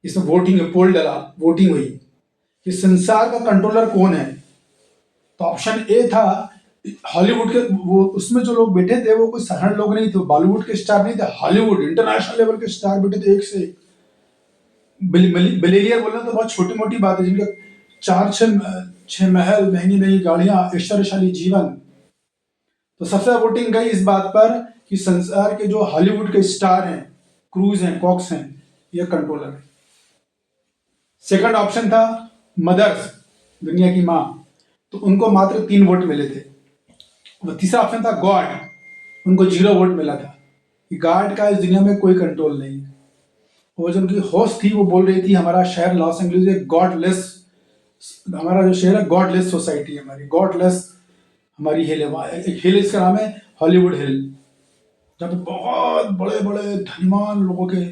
इसमें वोटिंग, पोल डला, वोटिंग हुई कि संसार का कंट्रोलर कौन है। तो ऑप्शन ए था हॉलीवुड के, वो उसमें जो लोग बैठे थे वो कोई साधारण लोग नहीं थे, बॉलीवुड के स्टार नहीं थे, हॉलीवुड इंटरनेशनल लेवल के स्टार बैठे थे, एक से एक। बिलियनियर बोलना तो बहुत छोटी मोटी बात है, जिनके 4-6 महल, महंगी महंगी गाड़ियां, ऐश्वर्यशाली जीवन। तो सबसे वोटिंग गई इस बात पर कि संसार के जो हॉलीवुड के स्टार हैं, क्रूज हैं, कॉक्स हैं, ये कंट्रोलर है। सेकंड ऑप्शन था मदर्स, दुनिया की माँ, तो उनको मात्र 3 वोट मिले थे। और तीसरा ऑप्शन था गॉड, उनको 0 वोट मिला था कि गॉड का इस दुनिया में कोई कंट्रोल नहीं है। वो जो उनकी होस्ट थी वो बोल रही थी हमारा शहर लॉस एंजलिस एक गॉडलेस, हमारा जो शहर है गॉडलेस सोसाइटी है हमारी, गॉडलेस हमारी हिल है। वहाँ एक हिल, इसका नाम है हॉलीवुड हिल, जहाँ पे बहुत बड़े बड़े धनीमान लोगों के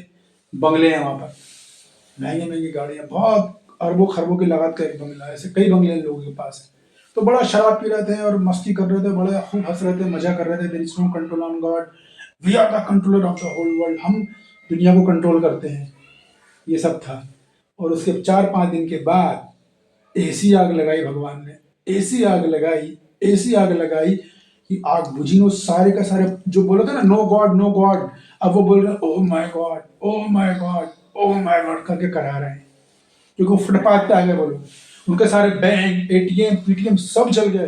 बंगले हैं, वहाँ पर महंगी महंगी गाड़ियाँ, बहुत अरबों खरबों की लागत का एक बंगला है, ऐसे कई बंगले हैं लोगों के पास। तो बड़ा शराब पी रहे थे और मस्ती कर रहे थे, बड़े खूब हंस रहे थे, मजा कर रहे थे। There is no control on God, we are the controller of the whole world, हम दुनिया को कंट्रोल करते हैं, ये सब था। और उसके 4-5 दिन के बाद ऐसी आग लगाई भगवान ने, ऐसी आग लगाई, ऐसी आग लगाई कि आग बुझी। वो सारे का सारे जो बोले थे ना नो गॉड नो गॉड, अब वो बोल रहे हैं oh my God, oh my God, oh my God करके करा रहे हैं, क्योंकि वो फुटपाथ पे आ गए वो लोग। उनके सारे बैंक, एटीएम, पीटीएम सब जल गए,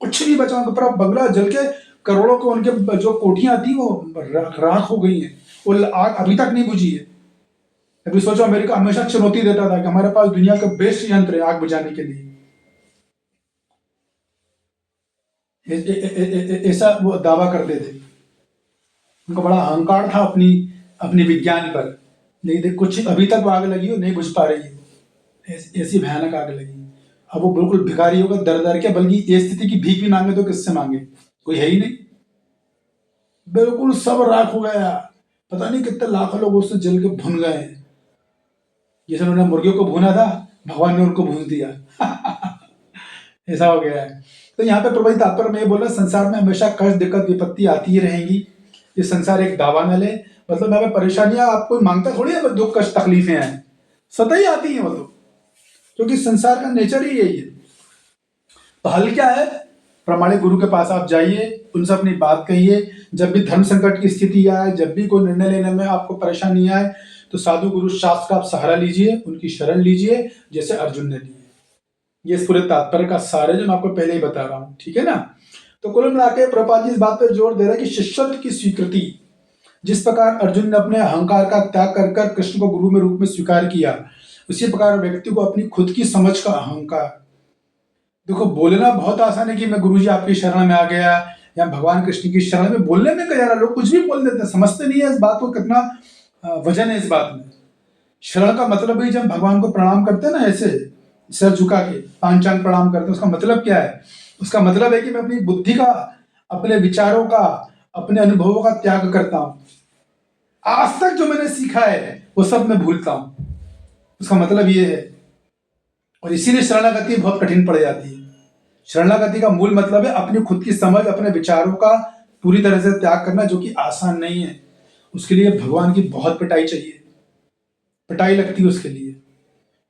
कुछ नहीं बचा, उनका पूरा बंगला जल के करोड़ों को उनके जो कोठियां थी वो राख हो गई हैं। वो आग अभी तक नहीं बुझी है। अभी सोचो, अमेरिका हमेशा चुनौती देता था कि हमारे पास दुनिया का बेस्ट यंत्र है आग बुझाने के लिए, ऐसा वो दावा करते थे। उनका बड़ा अहंकार था अपनी अपने विज्ञान पर, लेकिन कुछ अभी तक वो आग लगी हो नहीं बुझ पा रही है, ऐसी भयानक आग लगी। अब वो बिल्कुल भिखारियों का दर दर के, बल्कि ये स्थिति की भीख भी मांगे तो किससे मांगे, कोई है ही नहीं, बिल्कुल सब राख हो गया। पता नहीं कितने लाखों लोग उससे जल के भुन गए हैं। जैसे उन्होंने मुर्गियों को भूना था, भगवान ने उनको भून दिया। ऐसा हो गया है। तो यहाँ पे प्रभु तात्पर्य में ये बोल रहा, संसार में हमेशा कष्ट, दिक्कत, विपत्ति आती ही रहेंगी। ये संसार एक दावा न ले, मतलब हमें परेशानियां आपको मांगता थोड़ी है, दुख कष्ट तकलीफें हैं, सतह ही आती हैं वो तो, क्योंकि संसार का नेचर ही यही है। तो हल क्या है? प्रामाणिक गुरु के पास आप जाइए, उनसे अपनी बात कहिए। जब भी धर्म संकट की स्थिति आए, जब भी कोई निर्णय लेने में आपको परेशानी आए, तो साधु गुरु शास्त्र का आप सहारा लीजिए, उनकी शरण लीजिए, जैसे अर्जुन ने लिए। ये इस पूरे तात्पर्य का सार है जो मैं आपको पहले ही बता रहा हूँ, ठीक है ना। तो कुल मिला के प्रभुपाद जी इस बात पर जोर दे रहे हैं कि शिष्यत्व की स्वीकृति, जिस प्रकार अर्जुन ने अपने अहंकार का त्याग कर कर कृष्ण को गुरु में रूप में स्वीकार किया, उसी प्रकार व्यक्ति को अपनी खुद की समझ का अहंकार। देखो, बोलना बहुत आसान है कि मैं गुरुजी आपकी शरण में आ गया, या भगवान कृष्ण की शरण में, बोलने में क्या, लोग कुछ भी बोल देते हैं, समझते नहीं है इस बात को, कितना वजन है इस बात में। शरण का मतलब ही, जब भगवान को प्रणाम करते हैं ना, ऐसे सर झुका के पांचांग प्रणाम करते हैं, उसका मतलब क्या है? उसका मतलब है कि मैं अपनी बुद्धि का, अपने विचारों का, अपने अनुभवों का त्याग करता हूं। आज तक जो मैंने सीखा है वो सब मैं भूलता हूं, उसका मतलब ये है। और इसीलिए शरणागति बहुत कठिन पड़ जाती है। शरणागति का मूल मतलब है अपनी खुद की समझ, अपने विचारों का पूरी तरह से त्याग करना, जो कि आसान नहीं है। उसके लिए भगवान की बहुत पिटाई चाहिए, पिटाई लगती है उसके लिए,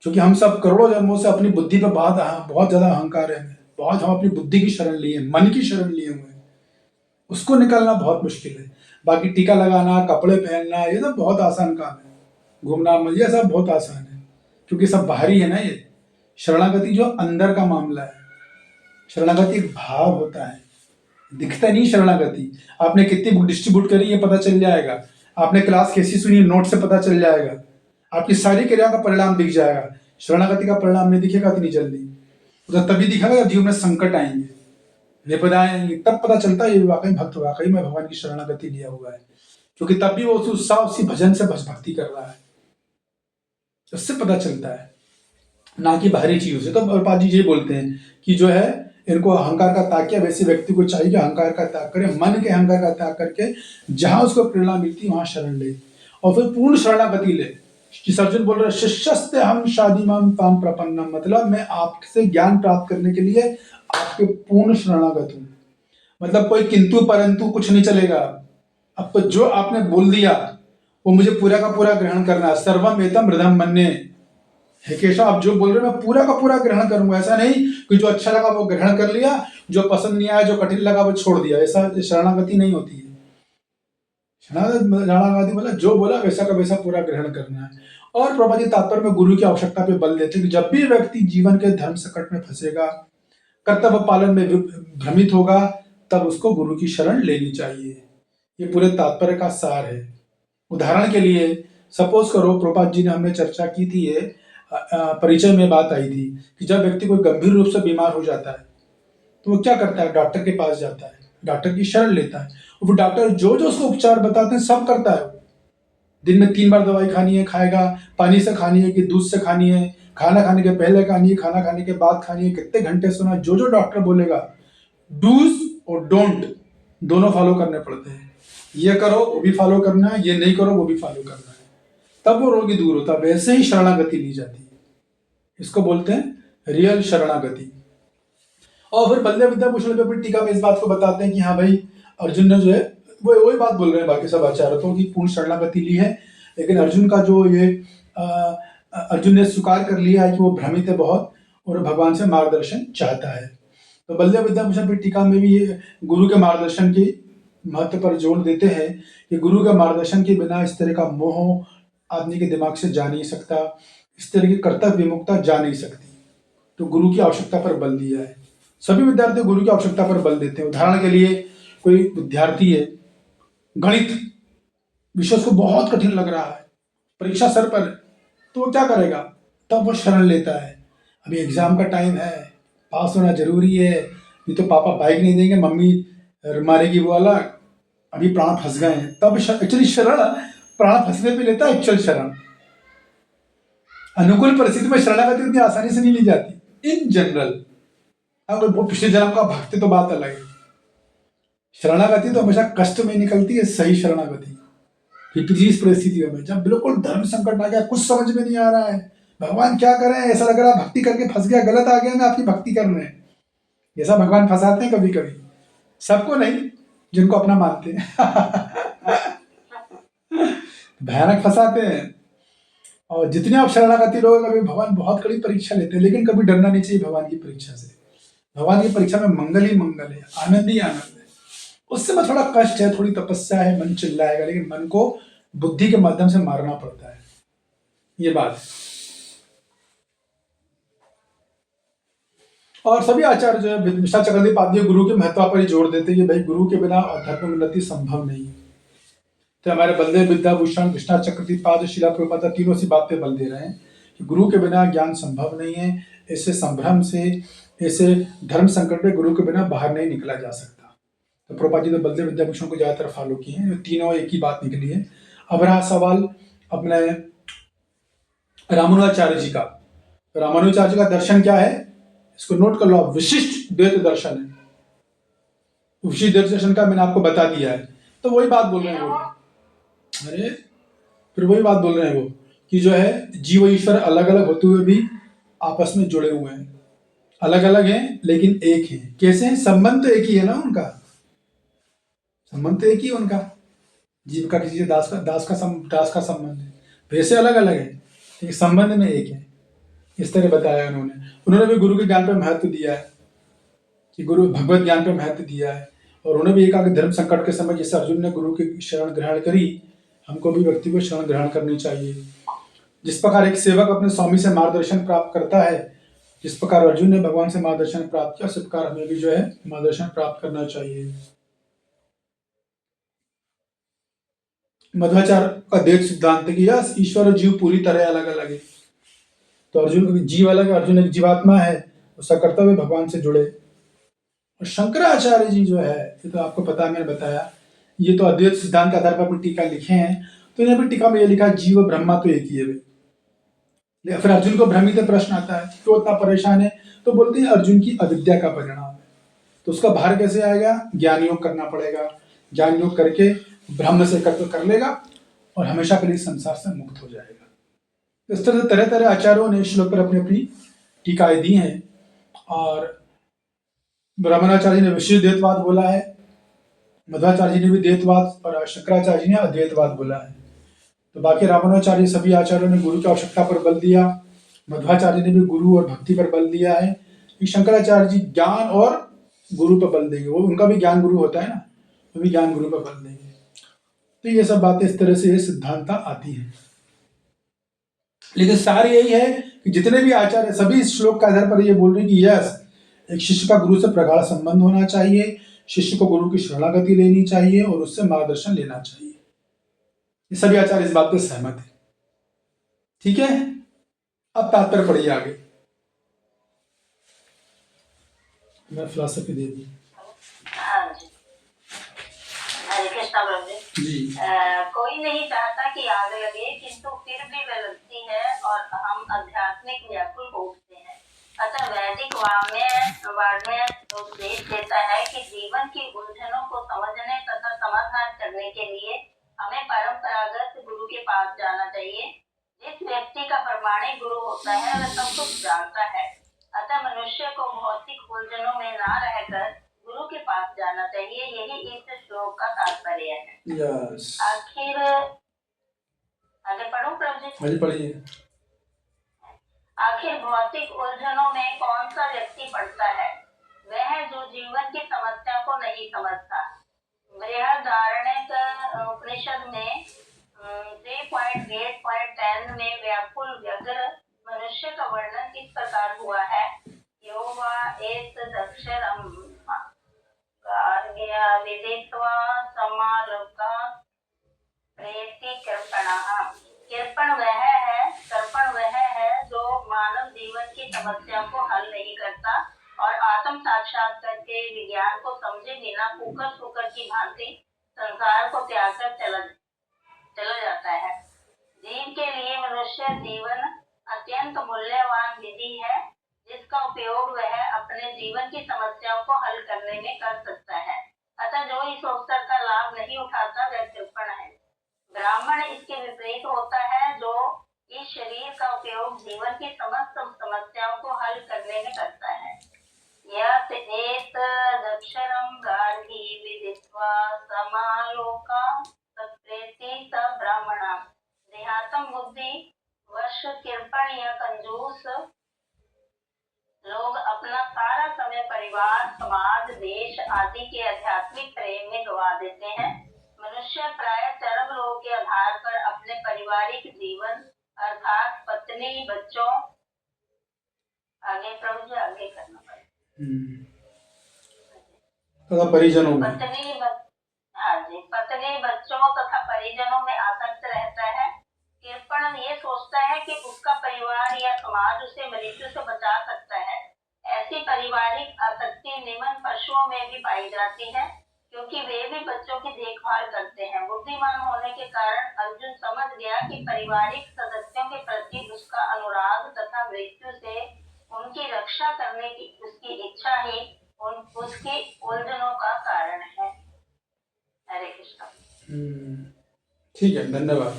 क्योंकि हम सब करोड़ों जन्मों से अपनी बुद्धि पर बहुत ज्यादा अहंकार है, बहुत हम अपनी बुद्धि की शरण लिए, मन की शरण लिए हुए हैं, उसको निकालना बहुत मुश्किल है। बाकी टीका लगाना, कपड़े पहनना, ये सब बहुत आसान काम है, घूमना, ये सब बहुत आसान है, क्योंकि सब बाहरी है ना। ये शरणागति जो अंदर का मामला है, शरणागति एक भाव होता है, दिखता नहीं शरणागति। आपने कितनी बुक डिस्ट्रीब्यूट करी ये पता चल जाएगा, आपने क्लास कैसी सुनी नोट से पता चल जाएगा, आपकी सारी क्रिया का परिणाम दिख जाएगा। शरणागति का परिणाम नहीं दिखेगा इतनी जल्दी, तो तभी दिखेगा जब जीवन में संकट आएंगे, विपदाएं आएंगी, तब पता चलता है ये वाकई भक्त वाकई में भगवान की शरणागति लिया हुआ है, क्योंकि तब भी वो उसी उत्साह, उसी भजन से भक्ति कर रहा है। उससे पता चलता है, ना कि बाहरी चीजों से। तो प्रभुपाद जी ये बोलते हैं कि जो है इनको अहंकार का त्याग किया, वैसे व्यक्ति को चाहिए कि अहंकार का त्याग करे, मन के अहंकार का त्याग करके जहां उसको प्रेरणा मिलती है वहां शरण ले, और फिर पूर्ण शरणागति ले। कि अर्जुन बोल रहे शिष्यस्ते हम शादीमाम ताम प्रपन्नम, मतलब मैं आपसे ज्ञान प्राप्त करने के लिए आपके पूर्ण शरणागत हूं। मतलब कोई किंतु परंतु कुछ नहीं चलेगा। अब तो जो आपने बोल दिया वो मुझे पूरा का पूरा ग्रहण करना है। सर्वम एतम हृदम मन्ये, हे केशव आप जो बोल रहे हो मैं पूरा का पूरा ग्रहण करूंगा। ऐसा नहीं कि जो अच्छा लगा वो ग्रहण कर लिया, जो पसंद नहीं आया, जो कठिन लगा वो छोड़ दिया। ऐसा शरणागति नहीं होती है। शरणागति मतलब जो बोला वैसा का वैसा पूरा ग्रहण करना है। और प्रभुपाद जी तात्पर्य में गुरु की आवश्यकता पे बल देते हैं कि जब भी व्यक्ति जीवन के धर्म संकट में फंसेगा, कर्तव्य पालन में भ्रमित होगा, तब उसको गुरु की शरण लेनी चाहिए। ये पूरे तात्पर्य का सार है। उदाहरण के लिए सपोज करो, प्रभुपाद जी ने हमने चर्चा की थी, ये परिचय में बात आई थी कि जब व्यक्ति कोई गंभीर रूप से बीमार हो जाता है तो वो क्या करता है, डॉक्टर के पास जाता है, डॉक्टर की शरण लेता है, और वो डॉक्टर जो जो उसको उपचार बताते हैं सब करता है। दिन में 3 बार दवाई खानी है, खाएगा, पानी से खानी है कि दूध से खानी है, खाना खाने के पहले खानी है, खाना खाने के बाद खानी है, कितने घंटे सोना, जो जो डॉक्टर बोलेगा, डूज और डोंट दोनों फॉलो करने पड़ते हैं। ये करो वो भी फॉलो करना है, ये नहीं करो वो भी फॉलो करना है, तब वो रोगी दूर होता है। वैसे ही शरणागति ली जाती है, इसको बोलते हैं रियल शरणागति। और फिर बल्ले विद्याभूषण पे अपनी टीका में इस बात को बताते हैं कि हाँ भाई अर्जुन ने जो है वो वही बात बोल रहे हैं बाकी सब आचार्य तो, कि पूर्ण शरणागति ली है, लेकिन अर्जुन का जो ये अर्जुन ने स्वीकार कर लिया है कि वो भ्रमित है बहुत और भगवान से मार्गदर्शन चाहता है। तो बल्ले विद्याभूषण पे टीका में भी ये गुरु के मार्गदर्शन की महत्व पर जोर देते हैं कि गुरु के मार्गदर्शन के बिना इस तरह का मोह आदमी के दिमाग से जा नहीं सकता, इस तरह की कर्तव्य विमुक्ता जा नहीं सकती। तो गुरु की आवश्यकता पर बल दिया है। सभी विद्यार्थी गुरु की आवश्यकता पर बल देते हैं। उदाहरण के लिए कोई विद्यार्थी है, गणित विषय उसको बहुत कठिन लग रहा है, परीक्षा सर पर, तो वो क्या करेगा, तब वो शरण लेता है। अभी एग्जाम का टाइम है, पास होना जरूरी है, नहीं तो पापा बाइक नहीं देंगे, मम्मी मारेगी वो वाला, अभी प्राण फंस गए हैं, तब एक्चुअली शरण प्राण फंसने पे लेता है एक्चुअल शरण। अनुकूल परिस्थिति में शरणागति उतनी आसानी से नहीं ली जाती इन जनरल। अगर वो पिछले जन्म का भक्ति तो बात अलग है, शरणागति तो हमेशा कष्ट में निकलती है। सही शरणागति इस परिस्थितियों में जब बिल्कुल धर्म संकट आ गया, कुछ समझ में नहीं आ रहा है, भगवान क्या करें, ऐसा लग रहा है भक्ति करके फंस गया, गलत आ गया, मैं आपकी भक्ति कर रहे हैं। ऐसा भगवान फंसाते हैं कभी कभी, सबको नहीं, जिनको अपना मानते हैं भयानक फंसाते हैं। और जितने आप शरणागति लोग कभी भगवान बहुत कड़ी परीक्षा लेते हैं, लेकिन कभी डरना नहीं चाहिए भगवान की परीक्षा से। भगवान की परीक्षा में मंगल ही मंगल है, आनंद ही आनंद है। उससे में थोड़ा कष्ट है, थोड़ी तपस्या है, मन चिल्लाएगा, लेकिन मन को बुद्धि के माध्यम से मारना पड़ता है, ये बात है। और सभी आचार्य जो है विष्णु चक्रदेव आदि गुरु के महत्व पर ही जोड़ देते हैं, भाई गुरु के बिना अध्यात्म उन्नति संभव नहीं। तो हमारे बलदेव विद्याभूषण, कृष्णा चक्रवर्ती पाद, शिला प्रभुपाद तीनों सी बात पे बल दे रहे हैं कि गुरु के बिना ज्ञान संभव नहीं है। ऐसे संभ्रम से, ऐसे धर्म संकट में गुरु के बिना बाहर नहीं निकला जा सकता। तो प्रभुपाद जी ने बलदेव विद्याभूषण को ज्यादातर फॉलो किए हैं, तीनों एक ही बात निकली है। अब रहा सवाल अपने रामानुजाचार्य जी का। रामानुजाचार्य जी का दर्शन क्या है, इसको नोट कर लो, विशिष्ट द्वैत दर्शन है। विशिष्ट द्वैत दर्शन का मैंने आपको बता दिया है। तो वही बात बोल रहे हैं वो, अरे फिर वही बात बोल रहे हैं वो कि जो है जीव ईश्वर अलग अलग होते हुए भी आपस में जुड़े हुए हैं, अलग अलग हैं लेकिन एक हैं। कैसे हैं, संबंध तो एक ही है ना, उनका संबंध तो एक ही है उनका। जीव का किसी से दास का संबंध है, वैसे अलग अलग है लेकिन संबंध में एक है। इस तरह बताया उन्होंने भी गुरु के ज्ञान पर महत्व दिया है कि गुरु भगवत ज्ञान पर महत्व दिया है। और उन्होंने भी एक आगे धर्म संकट के समय जैसे अर्जुन ने गुरु की शरण ग्रहण करी, हमको भी व्यक्ति को शरण ग्रहण करनी चाहिए। जिस प्रकार एक सेवक अपने स्वामी से मार्गदर्शन प्राप्त करता है, जिस प्रकार अर्जुन ने भगवान से मार्गदर्शन प्राप्त किया, उस प्रकार हमें भी जो है मार्गदर्शन प्राप्त करना चाहिए। मध्वाचार्य का देव सिद्धांत है कि यस ईश्वर और जीव पूरी तरह अलग अलग है। तो अर्जुन जीव अलग है, अर्जुन एक जीवात्मा है, उसका कर्तव्य भगवान से जुड़े। और शंकराचार्य जी जो है, ये तो आपको पता है, मैंने बताया, ये तो अद्वैत सिद्धांत के आधार पर अपनी टीका लिखे हैं। तो इन्हें भी टीका में ये लिखा जीव ब्रह्मा तो एक ही है भाई, फिर अर्जुन को भ्रमित प्रश्न आता है क्यों इतना परेशान है, तो बोलते हैं अर्जुन की अविद्या का परिणाम है। तो उसका भार कैसे आएगा, ज्ञान योग करना पड़ेगा, ज्ञान योग करके ब्रह्म से कर्तव्य कर लेगा और हमेशा के लिए संसार से मुक्त हो जाएगा। इस तरह से तरह तरह आचार्यों ने श्लोक पर अपनी अपनी टीकाएं दी हैं और ब्राह्मणाचार्य ने विशिष्ट द्वैतवाद बोला है, मध्वाचार्य जी ने भी द्वैतवाद और शंकराचार्य जी ने अद्वैतवाद बोला है। तो बाकी रामानुजाचार्य सभी आचार्यों ने गुरु की आवश्यकता पर बल दिया, मध्वाचार्य ने भी गुरु और भक्ति पर बल दिया है। शंकराचार्य जी ज्ञान और गुरु पर बल देंगे, वो उनका भी ज्ञान गुरु होता है ना, वो भी ज्ञान गुरु पर बल देंगे। तो ये सब बातें इस तरह से ये सिद्धांत आती हैं। लेकिन सार यही है कि जितने भी आचार्य सभी इस श्लोक के आधार पर ये बोल रहे हैं कि यस, एक शिष्य का गुरु से प्रगाढ़ संबंध होना चाहिए, शिष्य को गुरु की शरणागति लेनी चाहिए और उससे मार्गदर्शन लेना चाहिए। ये सभी आचार्य इस बात पर सहमत है। ठीक है, अब तात्पर्य पढ़िए आगे। मैं फिलॉसफी दे दी। हाँ जी, हरे कृष्णा प्रभु जी। कोई नहीं चाहता कि आग लगे, किंतु फिर भी वह लगती है और हम आध्यात्मिक व्याकुल हो उठते हैं। अतः वैदिक वाङ्मय उपदेश देता है कि जीवन की उलझनों को समझने तथा समाधान करने के लिए हमें परंपरागत गुरु के पास जाना चाहिए। जिस व्यक्ति का प्रमाणिक गुरु होता है वह सब कुछ जानता है। अतः मनुष्य को भौतिक उलझनों में ना रहकर गुरु के पास जाना चाहिए। यही इस श्लोक का तात्पर्य है। यस। आखिर आगे पढ़ो प्रभु जी। आगे पढ़िए। आखिर भौतिक उलझनों में कौन सा व्यक्ति पड़ता है? वह है जो जीवन की समस्या को नहीं समझता। बृहदारण्यक उपनिषद में 3.8.10 में व्याकुल व्यग्र मनुष्य का वर्णन इस प्रकार हुआ है। यो वा एत दक्षरम विदित्वा समालोका प्रेति कृपणः। कृपण वह है जो मानव जीवन की समस्या को हल नहीं करता और आत्म साक्षात्कार के विज्ञान को समझे बिना कुकर की भांति संसार को त्याग कर चला जाता है। जीव के लिए मनुष्य जीवन अत्यंत मूल्यवान विधि है, जिसका उपयोग वह अपने जीवन की समस्याओं को हल करने में कर सकता है। अतः जो इस अवसर का लाभ नहीं उठाता वह कृपण है। ब्राह्मण इसके विपरीत होता है, जो इस शरीर का उपयोग जीवन की समस्त समस्याओं को हल करने में करता है। यत् एतदक्षरं गार्गी विदित्वा समालोका तत्प्रेति स ब्राह्मणः। देहात्म बुद्धि वश कृपण या कंजूस लोग अपना सारा समय परिवार, समाज, देश आदि के आध्यात्मिक प्रेम में गवा देते हैं। मनुष्य प्राय चरम लोक के आधार पर अपने पारिवारिक जीवन अर्थात पत्नी, बच्चों, आगे प्रभु जी आगे करना पड़ेगा, तथा परिजनों में पत्नी, बच्चों तथा परिजनों में आसक्त रहता है। कृपण ये सोचता है कि उसका परिवार या समाज उसे मृत्यु से बचा सकता है। ऐसी पारिवारिक आसक्ति निमन पशुओं में भी पाई जाती है, क्योंकि वे भी बच्चों की देखभाल करते हैं। बुद्धिमान होने के कारण अर्जुन समझ गया कि पारिवारिक सदस्यों के प्रति उसका अनुराग तथा मृत्यु से उनकी रक्षा करने की उसकी इच्छा ही उसकी उलझनों का कारण है। हरे कृष्ण। ठीक है, धन्यवाद।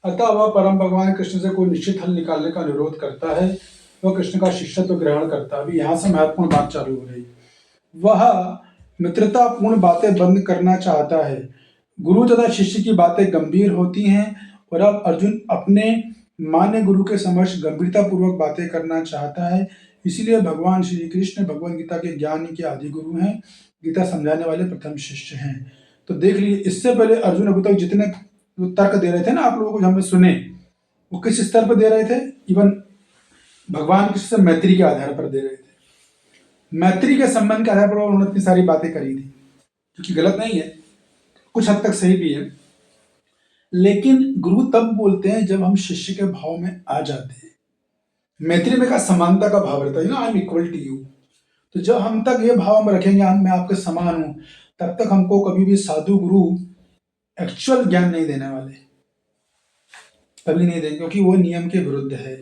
अतः वह परम भगवान कृष्ण से कोई निश्चित हल निकालने का अनुरोध करता है, वह कृष्ण का शिष्यत्व ग्रहण करता है। अभी यहाँ से महत्वपूर्ण बात चालू हो रही। वह मित्रतापूर्ण बातें बंद करना चाहता है। गुरु तथा शिष्य की बातें गंभीर होती हैं और अब अर्जुन अपने मान्य गुरु के समक्ष गंभीरता पूर्वक बातें करना चाहता है। इसलिए भगवान श्री कृष्ण भगवद गीता के ज्ञान के आदि गुरु हैं, गीता समझाने वाले प्रथम शिष्य हैं। तो देख लीजिए, इससे पहले अर्जुन अभी तक जितने तर्क दे रहे थे ना आप लोगों को, जो हमने सुने, वो किस स्तर पर दे रहे थे? इवन भगवान कृष्ण से मैत्री के आधार पर दे रहे थे। मैत्री के संबंध के आधार पर उन्होंने इतनी सारी बातें करी थी, क्योंकि गलत नहीं है, कुछ हद तक सही भी है। लेकिन गुरु तब बोलते हैं जब हम शिष्य के भाव में आ जाते हैं। मैत्री में का समानता का भाव रहता है ना, I am equal to you. तो जब हम तक ये भाव में रखेंगे मैं आपके समान हूं, तब तक हमको कभी भी साधु गुरु एक्चुअल ज्ञान नहीं देने वाले। कभी नहीं देंगे, क्योंकि वो नियम के विरुद्ध है।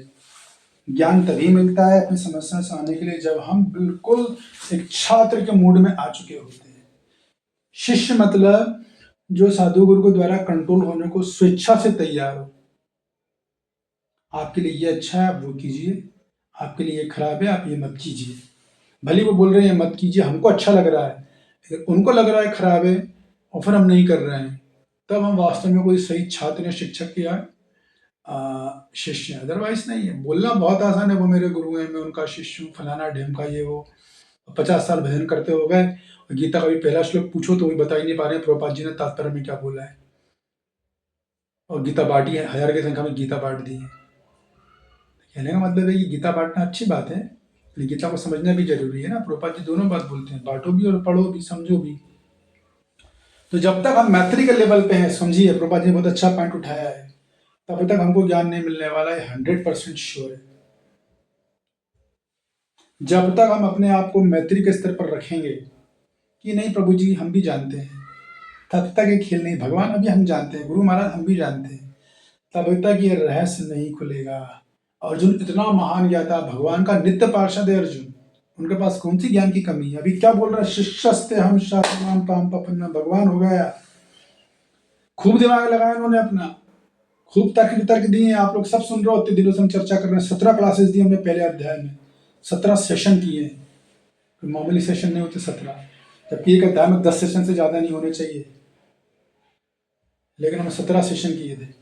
ज्ञान तभी मिलता है अपनी समस्या से आने के लिए जब हम बिल्कुल एक छात्र के मूड में आ चुके होते हैं। शिष्य मतलब जो साधु गुरु के द्वारा कंट्रोल होने को स्वेच्छा से तैयार हो। आपके लिए ये अच्छा है, आप वो कीजिए, आपके लिए ये खराब है, आप ये मत कीजिए। भले वो बोल रहे हैं मत कीजिए, हमको अच्छा लग रहा है, लेकिन उनको लग रहा है खराब है और फिर हम नहीं कर रहे हैं, तब हम वास्तव में कोई सही छात्र या शिक्षक या शिष्य हैं। अदरवाइज नहीं है। बोलना बहुत आसान है, वो मेरे गुरु हैं, मैं उनका शिष्य हूँ, फलाना ढेमका ये वो। 50 साल भजन करते हो गए और गीता का भी पहला श्लोक पूछो तो वही बता ही नहीं पा रहे हैं प्रभुपाद जी ने तात्पर्य में क्या बोला है। और गीता बांटी है, 1000 की संख्या में गीता बांट दी है। कहने का मतलब है कि गीता बांटना अच्छी बात है, लेकिन गीता को समझना भी जरूरी है ना। प्रभुपाद जी दोनों बात बोलते हैं, बांटो भी और पढ़ो भी, समझो भी। तो जब तक हम मैत्री के लेवल पे हैं, समझिए प्रभुपाद जी ने बहुत अच्छा पॉइंट उठाया है, तब तक हमको ज्ञान नहीं मिलने वाला है, 100% श्योर है। जब तक हम अपने आप को मैत्री के स्तर पर रखेंगे कि नहीं प्रभु जी हम भी जानते हैं, तब तक ये खेल नहीं, भगवान अभी हम जानते हैं, गुरु महाराज हम भी जानते हैं, तब तक ये रहस्य नहीं खुलेगा। अर्जुन इतना महान ज्ञाता, भगवान का नित्य पार्षद है अर्जुन, उनके पास कौन सी ज्ञान की कमी है। अभी क्या बोल रहा है, शिष्यस्ते हम शास्त्रनाम पाम पपन्ना, भगवान हो गया। खूब दिमाग लगाया उन्होंने अपना, खूब तर्क वितर्क दिए, आप लोग सब सुन रहे हो, इतने दिनों से हम चर्चा कर रहे हैं। 17 क्लासेस दी हमने पहले अध्याय में, 17 सेशन किए हैं, कोई मामूली सेशन नहीं होते 17, जबकि एक अध्याय में 10 सेशन से ज़्यादा नहीं होने चाहिए, लेकिन हमने 17 सेशन किए थे।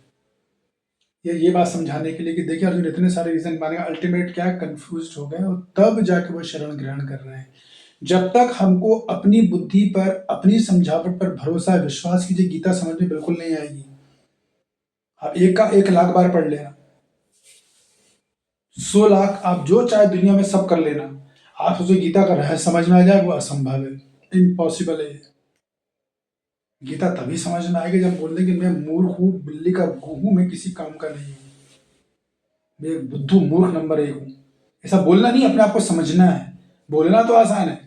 ये बात समझाने के लिए कि देखिए अर्जुन इतने सारे रीजन मानेगा, अल्टीमेट क्या कंफ्यूज हो गए और तब जाके वो शरण ग्रहण कर रहे हैं। जब तक हमको अपनी बुद्धि पर, अपनी समझावट पर भरोसा, विश्वास कीजिए, गीता समझ में बिल्कुल नहीं आएगी। आप एक का 1 लाख बार पढ़ लेना, 100 लाख, आप जो चाहे दुनिया में सब कर लेना, आप सोचो गीता का रहस्य समझ में आ जाए, वो असंभव है, इम्पॉसिबल है। गीता तभी समझ में आएगी जब बोल दें कि मैं मूर्ख हूँ, बिल्ली का गू हूँ, मैं किसी काम का नहीं हूँ, मैं एक बुद्धू मूर्ख नंबर 1 हूँ। ऐसा बोलना नहीं, अपने आप को समझना है। बोलना तो आसान है,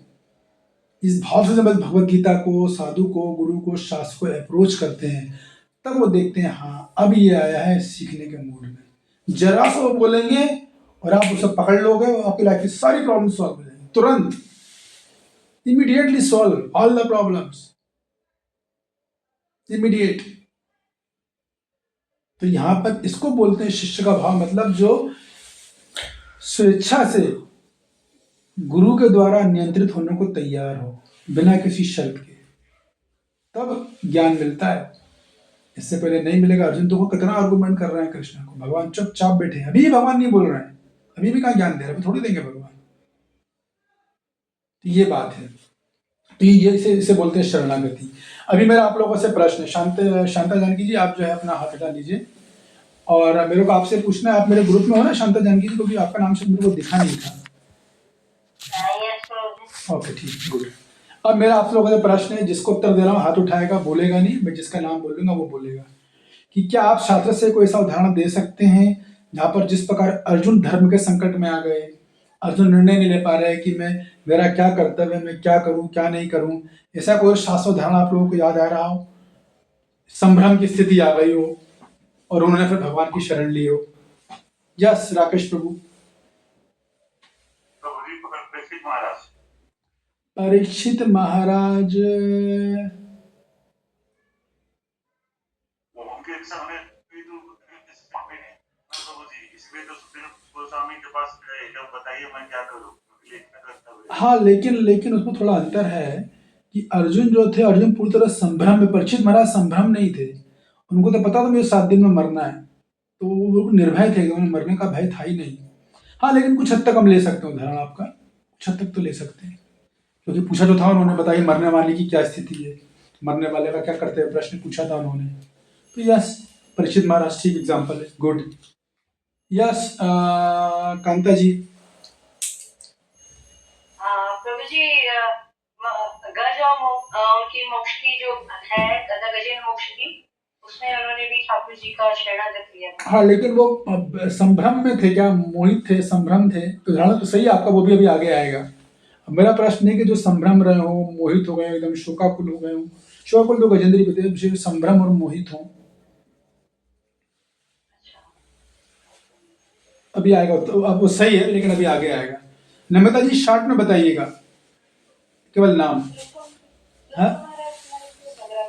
इस भाव से जब भगवत गीता को, साधु को, गुरु को, शास्त्र को अप्रोच करते हैं, तब वो देखते हैं हाँ अब ये आया है सीखने के मूड में। जरा सा वो बोलेंगे और आप उसे पकड़ लोगे और आपकी लाइफ की सारी प्रॉब्लम सॉल्व हो जाएंगी तुरंत, immediately solve all the problems, immediate. तो यहां पर इसको बोलते हैं शिष्य का भाव, मतलब जो स्वेच्छा से गुरु के द्वारा नियंत्रित होने को तैयार हो बिना किसी शर्त के, तब ज्ञान मिलता है। इससे पहले नहीं मिलेगा। अर्जुन तो वो कितना आर्गुमेंट कर रहे हैं कृष्ण को, भगवान चुपचाप बैठे हैं, अभी भी भगवान नहीं बोल रहे हैं, अभी भी कहाँ ज्ञान दे रहे हैं, अभी थोड़ी देंगे भगवान। तो ये बात है, तो ये इसे बोलते हैं शरणागति। अभी मेरा आप लोगों से प्रश्न है, शांता जानकी जी आप जो है अपना हाथ हटा लीजिए, और मेरे को आपसे पूछना है, आप मेरे ग्रुप में हो ना शांता जानकी जी, क्योंकि आपका नाम से मेरे को दिखा नहीं था। ओके ठीक, गुड। अब मेरा आप लोगों से प्रश्न है, जिसको उत्तर दे रहा हूँ हाथ उठाएगा, बोलेगा नहीं, मैं जिसका नाम बोलूंगा वो बोलेगा, कि क्या आप शास्त्र से कोई ऐसा उदाहरण दे सकते हैं जहाँ पर जिस प्रकार अर्जुन धर्म के संकट में आ गए, अर्जुन निर्णय नहीं ले पा रहे कि मेरा क्या कर्तव्य है, मैं क्या करूं क्या नहीं करूं, ऐसा कोई शास्त्र उदाहरण आप लोगों को याद आ रहा हो, संभ्रम की स्थिति आ गई हो और उन्होंने फिर भगवान की शरण ली हो। यस राकेश प्रभु। परीक्षित महाराज हाँ, लेकिन उसमें थोड़ा अंतर है कि अर्जुन जो थे, अर्जुन पूरी तरह संभ्रम में, परीक्षित महाराज संभ्रम नहीं थे, उनको तो पता था मुझे 7 दिन में मरना है, तो वो निर्भय थे, उन्हें मरने का भय था ही नहीं। हाँ, लेकिन कुछ हद तक हम ले सकते हैं उदाहरण आपका, कुछ हद तक तो ले सकते हैं, क्योंकि पूछा तो था उन्होंने, बताइए मरने वाले की क्या स्थिति है, मरने वाले का क्या करते हैं, प्रश्न पूछा था उन्होंने। तो यस, परीक्षित महाराज ठीक एग्जाम्पल है, गुड। यस कांता जी। प्रभु जी, गज और उनकी मोक्ष की जो है गजेंद्र मोक्ष की, उसमें उन्होंने भी ठाकुर जी का शरणागत लिया था। हाँ, लेकिन वो संभ्रम में थे क्या, मोहित थे, संभ्रम थे, तो उदाहरण तो सही है आपका, वो भी अभी आगे आएगा। मेरा प्रश्न है कि जो संभ्रम रहे हो, मोहित हो गए, एकदम शोकाकुल हो गए हो, शोकाकुल तो गजेंद्र भी थे, संभ्रम और मोहित हो। अभी आएगा, तो अब वो सही है लेकिन अभी आगे आएगा। नमिता जी शॉर्ट में बताइएगा, केवल नाम। हाँ,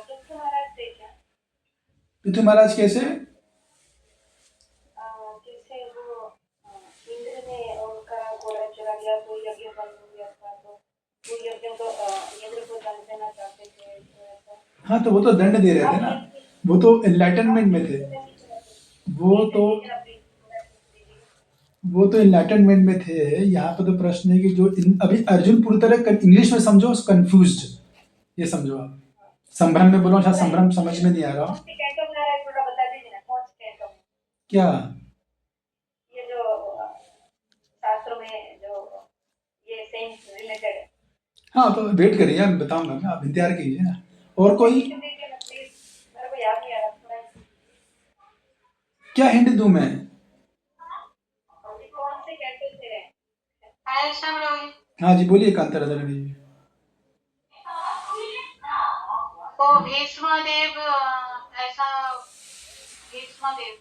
पृथ्वी महाराज थे क्या? पृथ्वी महाराज कैसे? जैसे वो इंद्र ने उनका घोड़ा चुरा लिया तो यज्ञ बंद हो गया था, तो वो यज्ञ को इंद्र को दंड देना चाहते थे, तो ऐसा। हाँ, तो वो तो दंड दे रहे थे ना, वो तो एनलाइटनमेंट में थे। वो तो वो तो इनलाइटनमेंट में थे। यहाँ पे तो प्रश्न है कि जो अभी अर्जुन पूरी तरह इंग्लिश में समझो, कंफ्यूज्ड, ये समझो आप। संभ्रम में बोलो, शायद संभ्रम समझ में नहीं आ रहा। कौन सी कैंटो महाराज थोड़ा बता दीजिए ना, कौन सी कैंटो? क्या? ये जो शास्त्रों में जो ये सेंस रिलेटेड है। हाँ, तो वेट करिए, मैं बताऊंगा ना, आप इंतजार कीजिए ना। और कोई मेरे को याद नहीं आ रहा थोड़ा। क्या हिंट दूं मैं? कौन से कैंटो से रहे? हाय श्याम रवि। हाँ जी, बोलिए कांता राधा रानी जी। तो भीष्मदेव ऐसा, भीष्मदेव।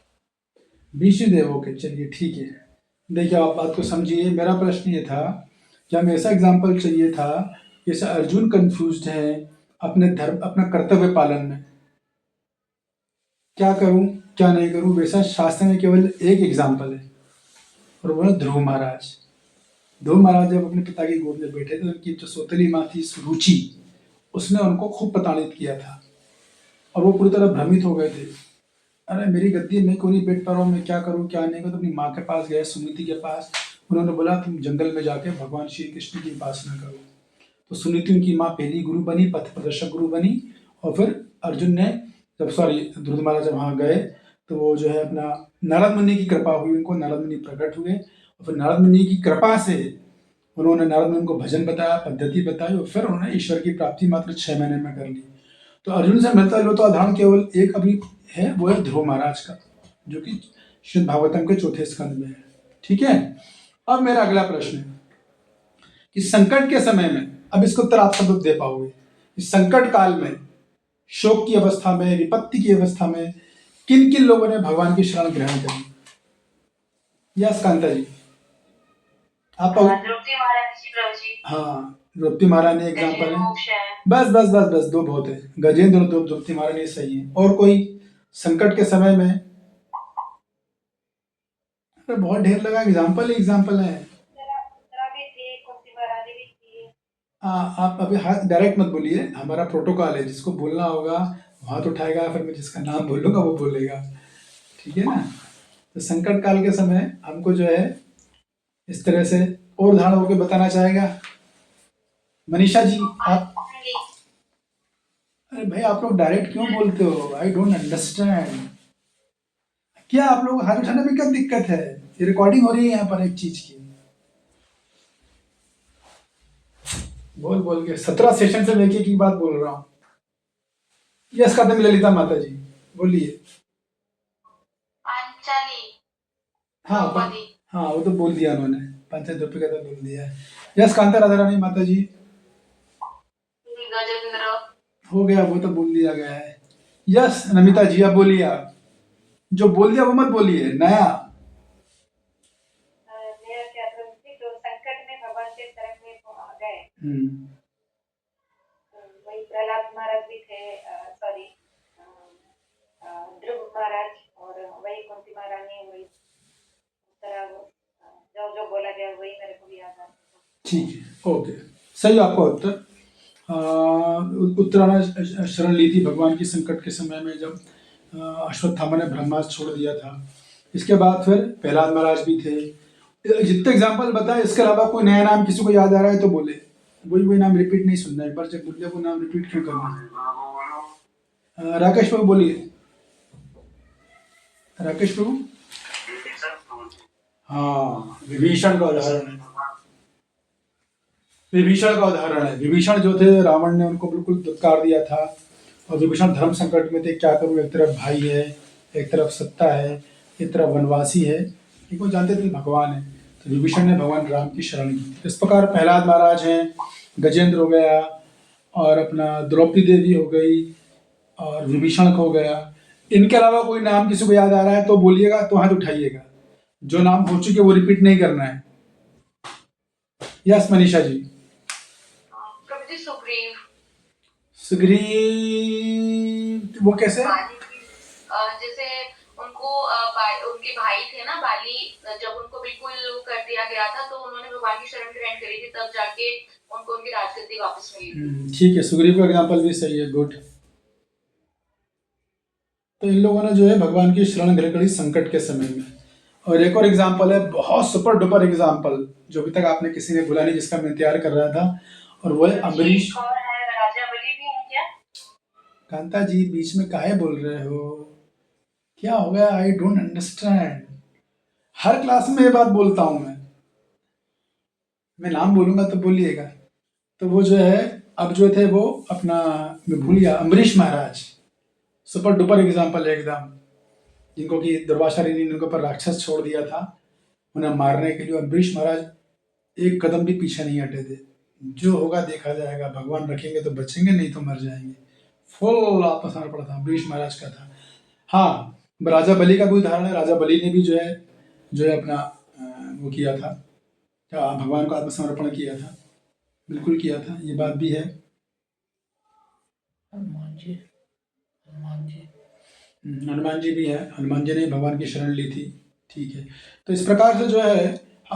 विष्णुदेव, ओके, चलिए ठीक है। देखिए, आप बात को समझिए। मेरा प्रश्न ये था कि हमें ऐसा एग्जाम्पल चाहिए था जैसे अर्जुन कंफ्यूज्ड है अपने धर्म, अपना कर्तव्य पालन में, क्या करूं क्या नहीं करूं, वैसा शास्त्र में केवल एक एग्जाम्पल है, और वो है ध्रुव महाराज। ध्रुव महाराज जब अपने पिता की गोद में बैठे थे, उनकी जो सौतेली माँ थी रुचि, उसने उनको खूब प्रताड़ित किया था, और वो पूरी तरह भ्रमित हो गए थे। अरे मेरी गद्दी मैं क्यों नहीं बैठ पा रहा हूँ, मैं क्या करूँ क्या नहीं करूँ। तो अपनी माँ के पास गए, सुनीति के पास। उन्होंने बोला तुम जंगल में जाके भगवान श्री कृष्ण की उपासना करो। तो सुनीति उनकी माँ पहली गुरु बनी, पथ प्रदर्शक गुरु बनी। और फिर अर्जुन ने जब ध्रुव महाराज जब वहाँ गए, तो वो जो है अपना नारद मुनि की कृपा हुई, उनको नारद मुनि प्रकट हुए, और फिर नारद मुनि की कृपा से उन्होंने नारद मुनि को भजन बताया, पद्धति बताई, और फिर उन्होंने ईश्वर की प्राप्ति मात्र 6 महीने में कर ली। तो अर्जुन से मिलता जुलता उदाहरण केवल एक अभी है, वो है ध्रुव महाराज का, जो कि श्रीमद् भागवतम के 4थे स्कंद में है। ठीक है। अब मेरा अगला प्रश्न है कि संकट के समय में, अब इसको उत्तर आप सब लोग दे पाओगे, इस संकट काल में, शोक की अवस्था में, विपत्ति की अवस्था में किन किन लोगों ने भगवान की शरण ग्रहण करी? यस कांता जी, आप द्रौपदी महारानी जी, प्रभु जी। हाँ, द्रौपदी महारानी एग्जाम्पल गजेंद्र है। मोक्ष है। बस बस बस बस, दो बहुत है, गजेंद्र और द्रौपदी महारानी सही है। और कोई संकट के समय में? अरे बहुत ढेर लगा, एग्जाम्पल है। उत्तरा भी थी, कुंती महारानी भी थी। आप अभी हाथ डायरेक्ट मत बोलिए, हमारा प्रोटोकॉल है, जिसको बोलना होगा हाथ उठाएगा, फिर मैं जिसका नाम बोलूंगा वो बोलेगा, ठीक है ना। तो संकट काल के समय हमको जो है इस तरह से और उदाहरण होकर बताना चाहेगा मनीषा जी, आप। अरे भाई, आप लोग डायरेक्ट क्यों बोलते हो? I don't understand. क्या आप लोग हाथ उठाने में क्या दिक्कत है? ये रिकॉर्डिंग हो रही है यहाँ पर एक चीज की। बोल बोल के 17 सेशन से मैं की बात बोल रहा हूँ। यस कदम ललिता माता जी, बोलिए। पांचाली। हाँ द्रौपदी। हाँ, वो तो बोल दिया उन्होंने, पंचायत द्रौपदी का तो बोल दिया है। यस कांता राधा रानी माता जी, गजेंद्र। हो गया, वो तो बोल दिया गया है। यस नमिता जी, आप बोलिए। आप जो बोल दिया वो मत बोलिए, नया। मेरा क्या प्रभु जी, जो संकट में भगवान के शरण में गए, वही प्रहलाद महाराज भी थे, सॉरी ध्रुव महाराज, और वही कुंती महारानी, वही उत्तरा, जो जो बोला गया वही मेरे को भी याद आ रहा है। ठीक है, ओके, सही आपका उत्तर। उत्तरा ने शरण ली थी भगवान की संकट के समय में, जब अश्वत्थामा ने ब्रह्मास्त्र छोड़ दिया था। इसके बाद फिर प्रहलाद महाराज भी थे। जितने एग्जाम्पल बताए, इसके अलावा कोई नया नाम किसी को याद आ रहा है तो बोले। वही नाम रिपीट नहीं सुनना, एक बार जब बोल दिया वो नाम रिपीट क्यों करना। राकेश प्रभु बोलिए। राकेश प्रभु। हाँ, विभीषण का उदाहरण है। विभीषण जो थे, रावण ने उनको बिल्कुल दुत्कार दिया था, और विभीषण धर्म संकट में थे। क्या करूँ, एक तरफ भाई है, एक तरफ सत्ता है, एक तरफ वनवासी है, एक वो जानते थे भगवान है। तो विभीषण ने भगवान राम की शरण की। इस प्रकार प्रहलाद महाराज हैं, गजेंद्र हो गया, और अपना द्रौपदी देवी हो गई, और विभीषण हो गया। इनके अलावा कोई नाम किसी को याद आ रहा है तो बोलिएगा, तो हाथ उठाइएगा। जो नाम हो चुके वो रिपीट नहीं करना है। यस मनीषा जी। प्रभु जी सुग्रीव। सुग्रीव वो कैसे? जैसे उनको उनके भाई थे ना बाली, जब उनको बिल्कुल कर दिया गया था तो उन्होंने भगवान की शरण ग्रहण करी थी, तब जाके उनको उनकी राजगद्दी वापस मिली। ठीक है, सुग्रीव का एग्जाम्पल भी सही है, गुड। तो इन लोगों ने जो है भगवान की शरण ग्रहण करी संकट के समय में। और एक और एग्जाम्पल है, बहुत सुपर डुपर एग्जाम्पल, जो अभी तक आपने किसी ने बोला नहीं, जिसका मैं इंतजार कर रहा था, और वो है अम्बरीश। और है राजा बलि भी है क्या? कांता जी बीच में काहे बोल रहे हो? क्या हो गया? I don't understand. Her class में ये बात बोलता हूं मैं नाम बोलूंगा तो बोलिएगा। तो वो जो है, अब जो थे वो अपना, मैं भूल गया, अम्बरीश महाराज, सुपर डुपर एग्जाम्पल है एकदम, जिनको कि दुर्वासा ऋषि ने उनके ऊपर राक्षस छोड़ दिया था उन्हें मारने के लिए। अम्बरीश महाराज एक कदम भी पीछे नहीं हटे थे। जो होगा देखा जाएगा, भगवान रखेंगे तो बचेंगे, नहीं तो मर जाएंगे। फुल आत्मसमर्पण था अम्बरीश महाराज का था। हाँ, राजा बलि का भी उदाहरण है। राजा बलि ने भी जो है अपना वो किया था, क्या भगवान को आत्मसमर्पण किया था, बिल्कुल किया था, ये बात भी है। हनुमान जी भी है, हनुमान जी ने भगवान की शरण ली थी। ठीक है, तो इस प्रकार से जो है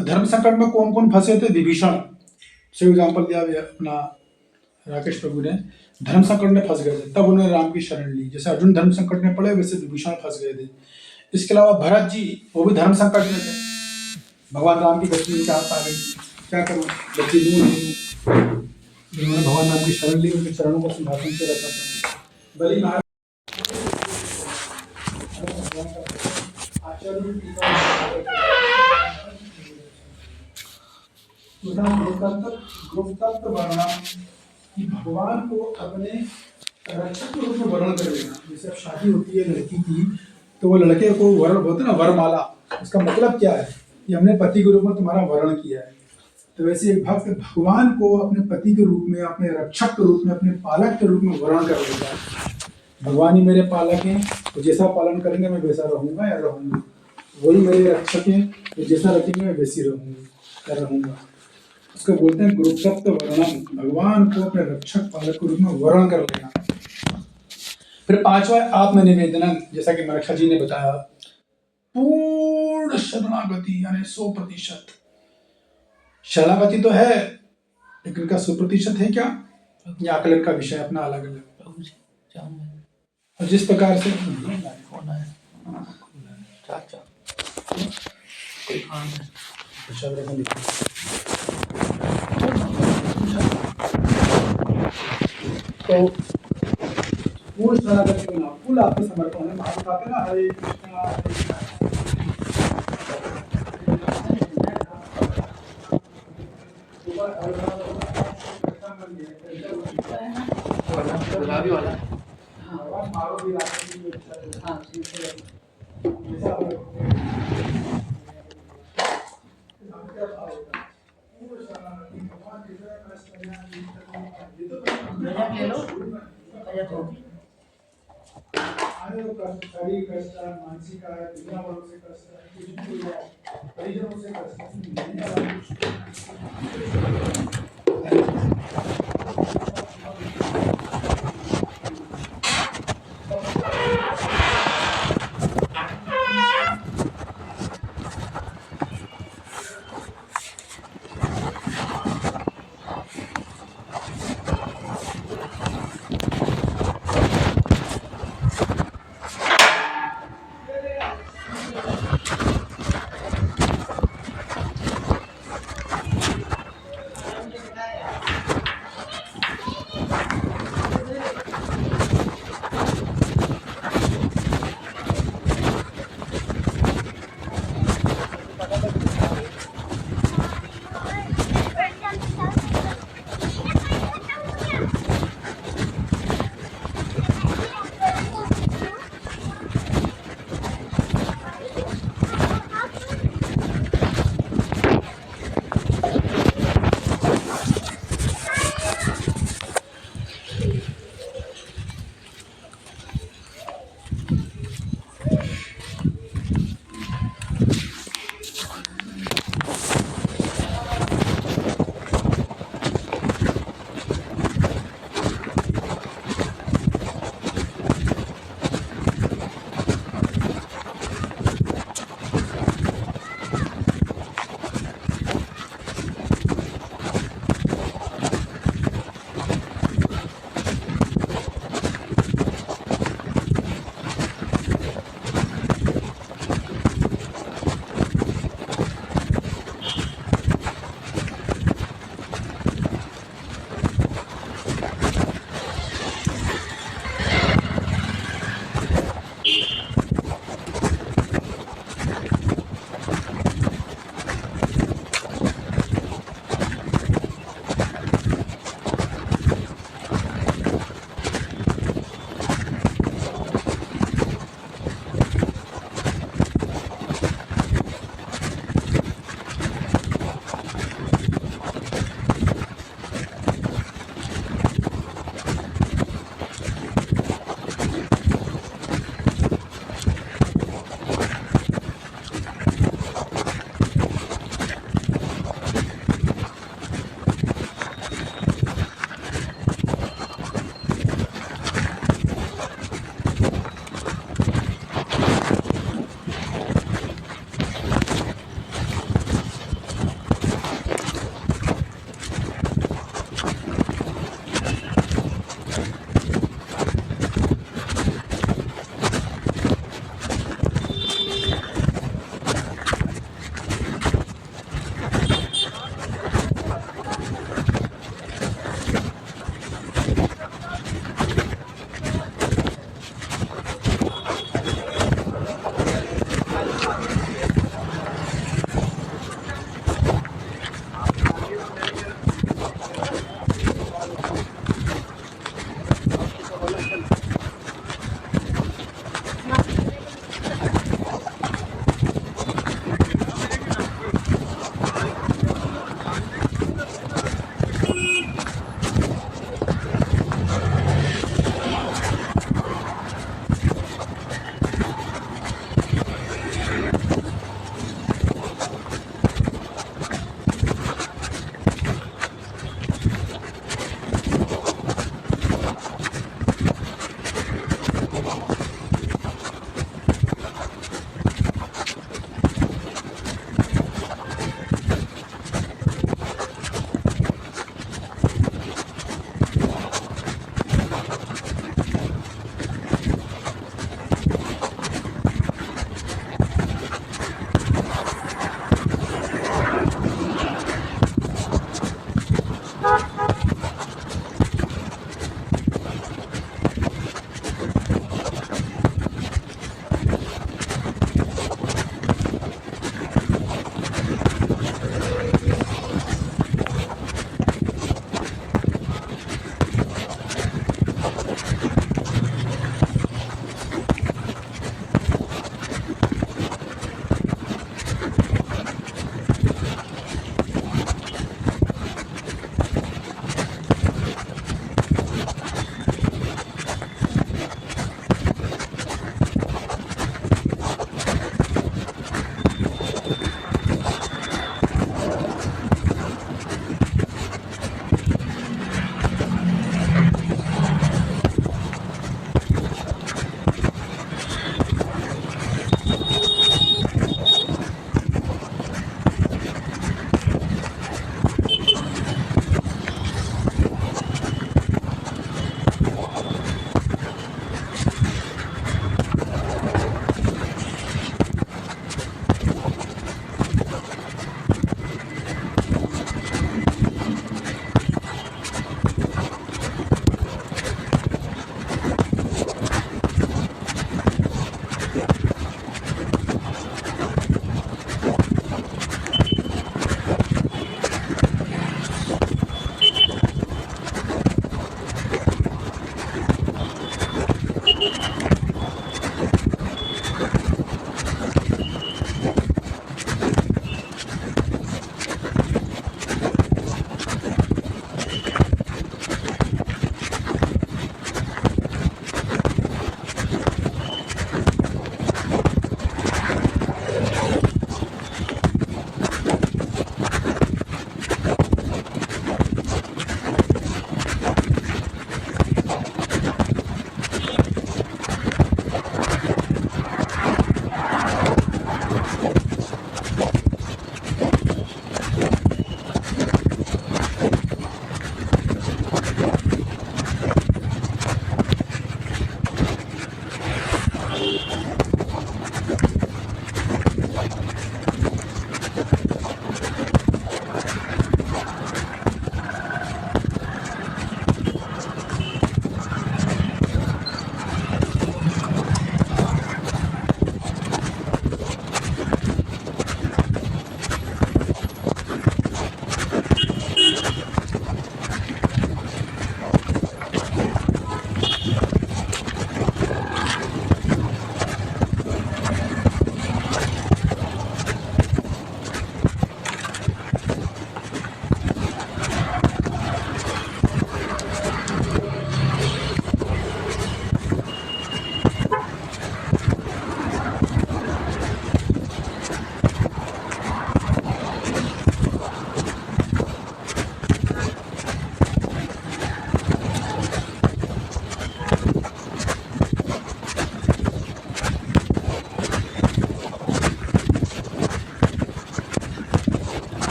धर्म संकट में कौन कौन फंसे थे? विभीषण से एग्जाम्पल दिया अपना राकेश प्रभु ने। धर्म संकट में फंस गए थे, तब उन्होंने राम की शरण ली। जैसे अर्जुन धर्म संकट में पड़े, वैसे विभीषण फंस गए थे। इसके अलावा भरत जी, वो भी धर्म संकट में थे। भगवान राम की बच्ची उनके हाथ आ गई, क्या करूँ, बच्ची लूँ नहीं। जिन्होंने भगवान राम की शरण ली, उनके चरणों को सिंहासन पे रखा था। बलि महाराज कि भगवान को अपने रक्षक के रूप में वर्ण कर लेना। जैसे अब शादी होती है लड़की की, तो वो लड़के को वर्ण बोलते हैं ना, वरमाला। उसका मतलब क्या है कि हमने पति के रूप में तुम्हारा वर्ण किया है। तो वैसे एक भक्त भगवान को अपने पति के रूप में, अपने रक्षक के रूप में, अपने पालक के रूप में वर्ण कर लेता है। भगवान ही मेरे पालक हैं, तो जैसा पालन करेंगे मैं वैसा रहूंगा या रहूंगी। वही मेरे रक्षक हैं, तो जैसा रखेंगे मैं वैसी रहूंगी या रहूंगा। उसको बोलते हैं गुरुतत्व वर्णन। भगवान को अपने रक्षक पालक के रूप में वर्ण कर लेना। फिर पांचवा आत्मनिवेदन, जैसा कि मरखा जी ने बताया, पूर्ण शरणागति, यानी 100%। शरणागति तो है, लेकिन का 100% है क्या, ये आकलन का विषय अपना अलग अलग। और जिस प्रकार से तो पूर्ण शरणागति होना, फुल आत्मसमर्पण है। आप कहते हैं ना, हरे कृष्णा हरे कृष्णा। गुलाबी वाला मारो भी शारीरिक कष्ट, मानसिक है, दुनिया वालों से कष्ट है, कुछ भी हो जाए, परिजनों से कष्ट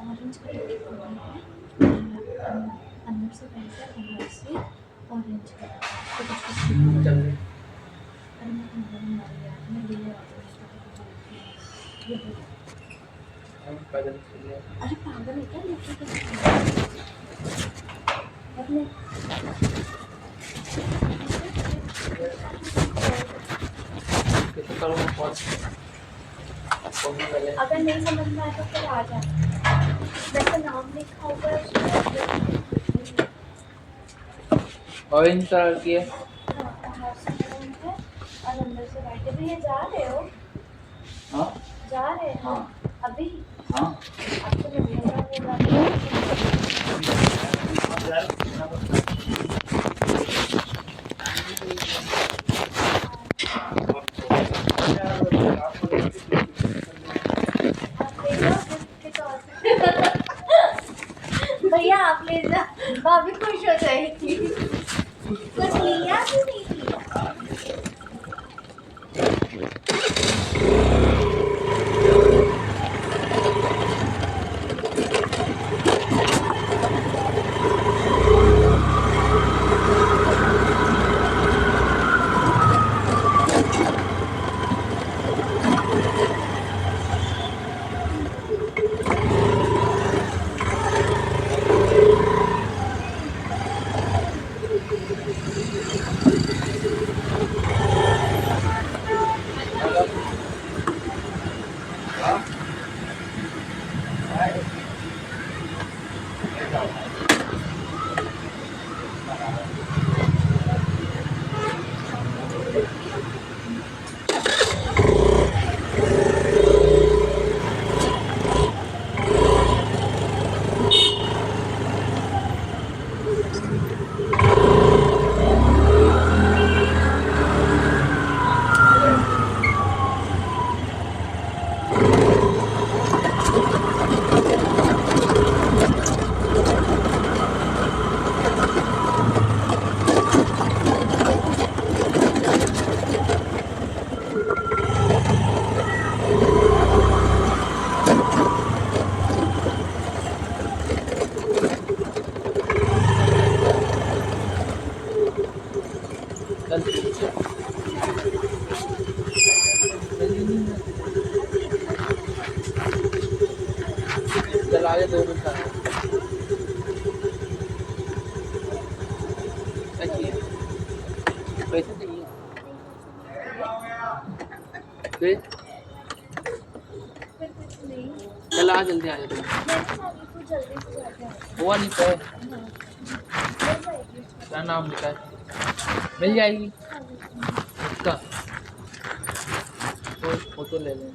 ऑरेंज कलर की पन्नी है, अंदर से पैसा बाहर से ऑरेंज कलर तो कुछ कुछ चल अरे मैं नंबर मारी यार, मैं ले आती हूँ ये बोलो। हम पैदल चले। अरे पागल है क्या, लेके कैसे अपने कैसे करो मैं पहुंच कौन पहले अगर नहीं समझ में आया तो फिर आ जाए, वैसे नाम लिखा होगा ऑरेंज कलर की है। बाहर से ऑरेंज है और अंदर से वाइट है। भैया जा रहे हो? हाँ जा रहे हो हाँ अभी? हाँ अब तो लगेगा होगा। भैया आप ले जा, भाभी खुश हो जाएगी। कुछ लिया कि नहीं लिया? चल आगे 2 मिनट आए क्या चाहिए पैसे चाहिए फिर कुछ नहीं, चल आ जल्दी आ जा तू मैंने सारी को जल्दी से जाके हुआ नहीं तो मिल जाएगी। क्या नाम लिखा है मिल जाएगी उसका तो फोटो ले लें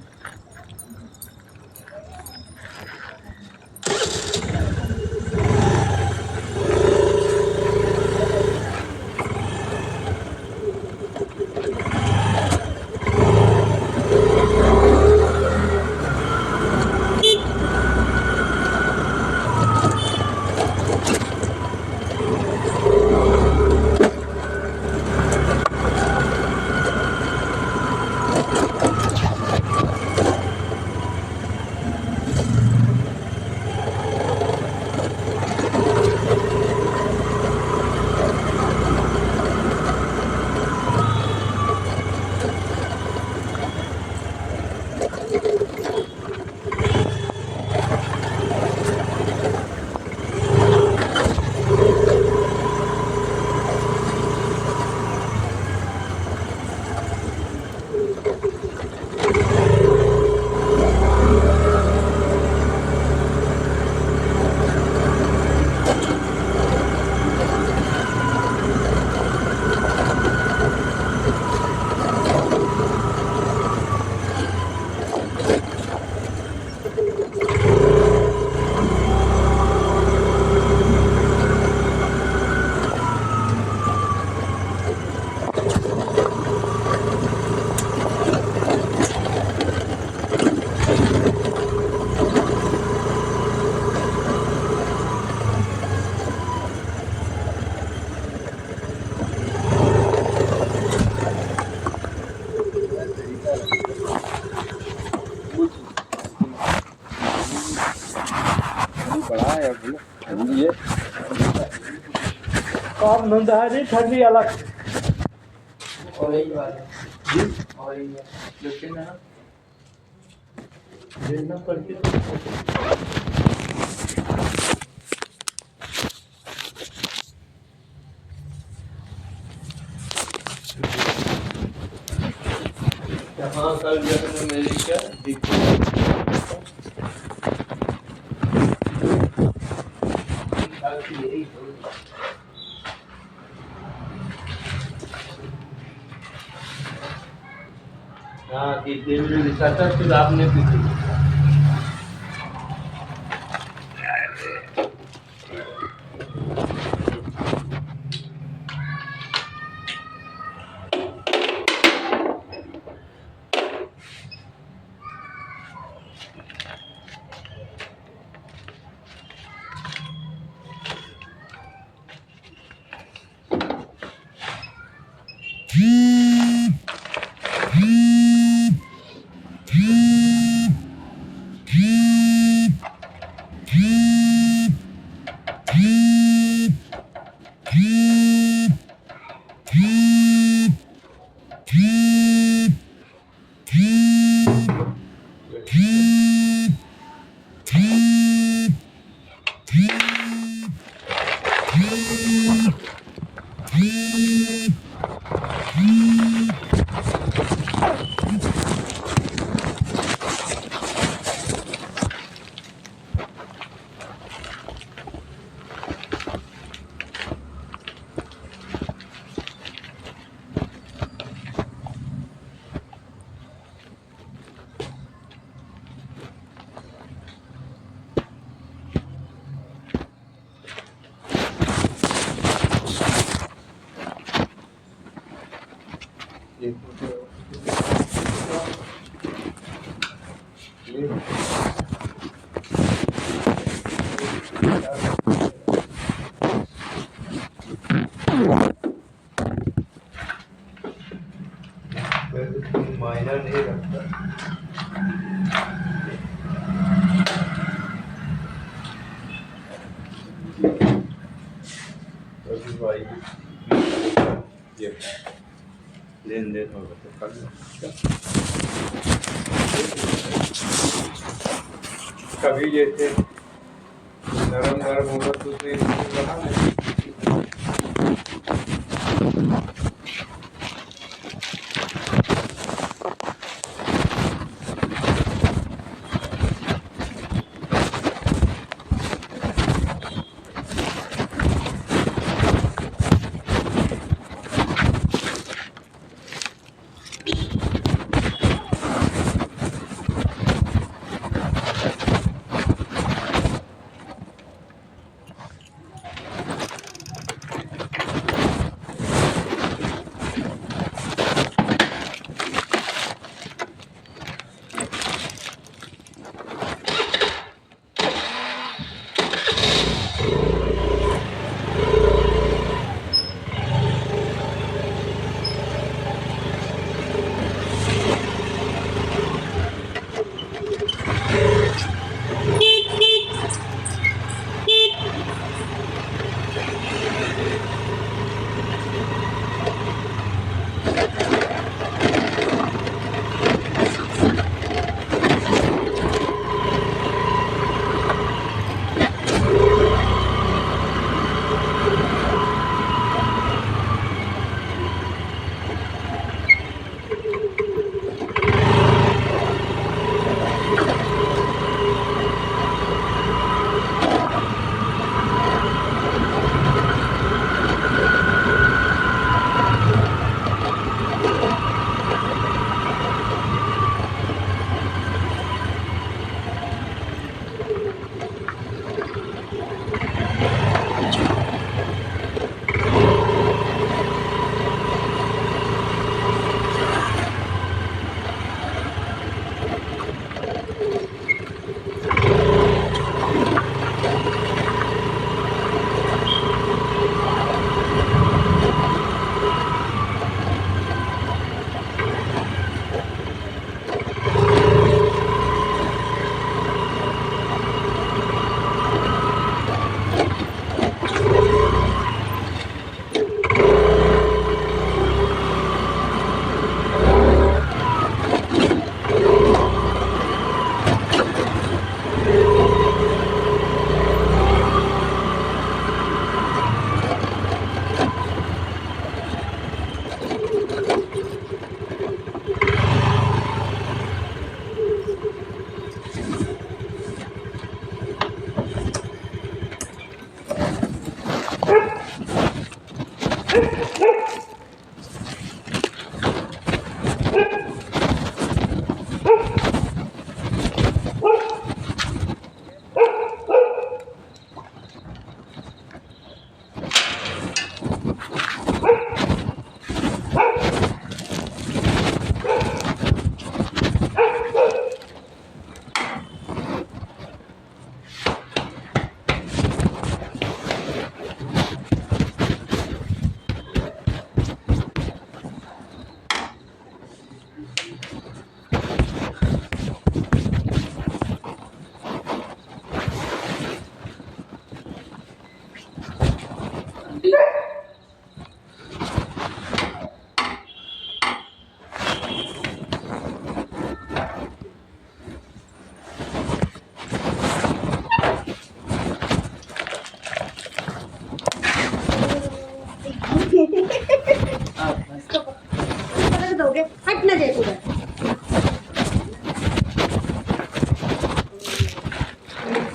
बड़ा है बोलो ठंडी है काम धंधा है नहीं, ठंडी अलग। ऑरेंज वाला ऑरेंज लेकिन ना देखना पड़ती हाँ कल जब मेरी क्या हाँ कि दिन में लिखा था फिर आपने भी मायना नहीं रखता भाई ये लेन देन होगा तो कर लो कभी जैसे नरम नरम होगा तो बना लें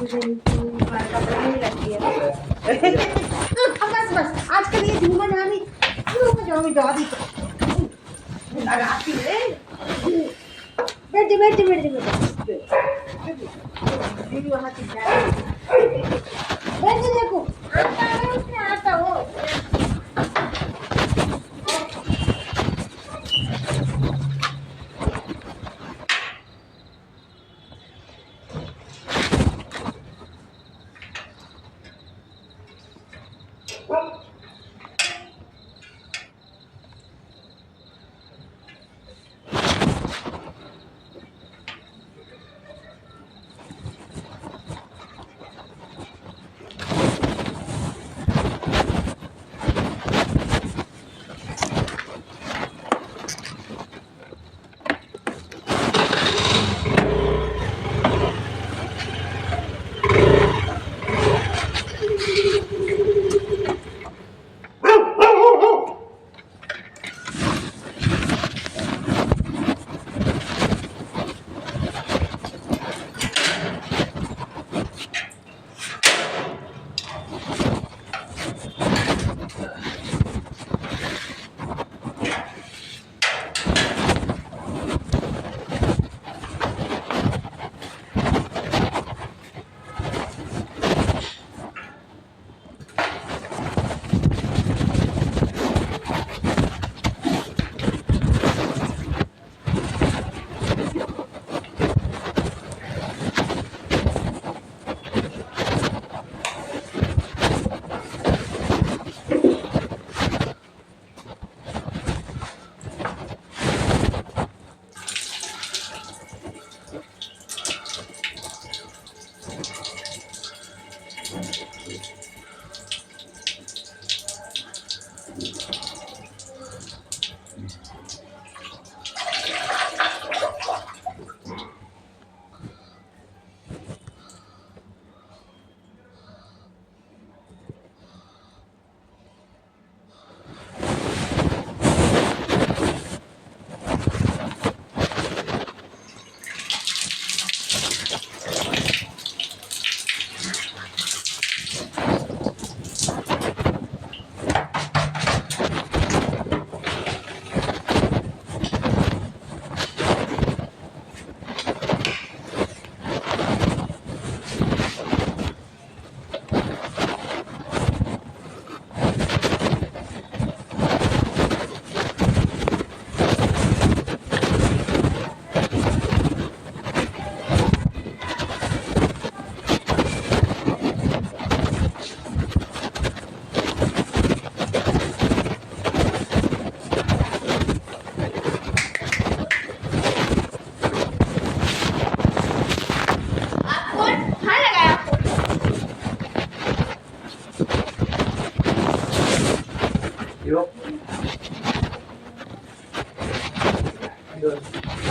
कपड़े नहीं रखी है बस बस आजकल ये झूमर नामी दवा दी लगाती है बैठ वहाँ देखो आता हो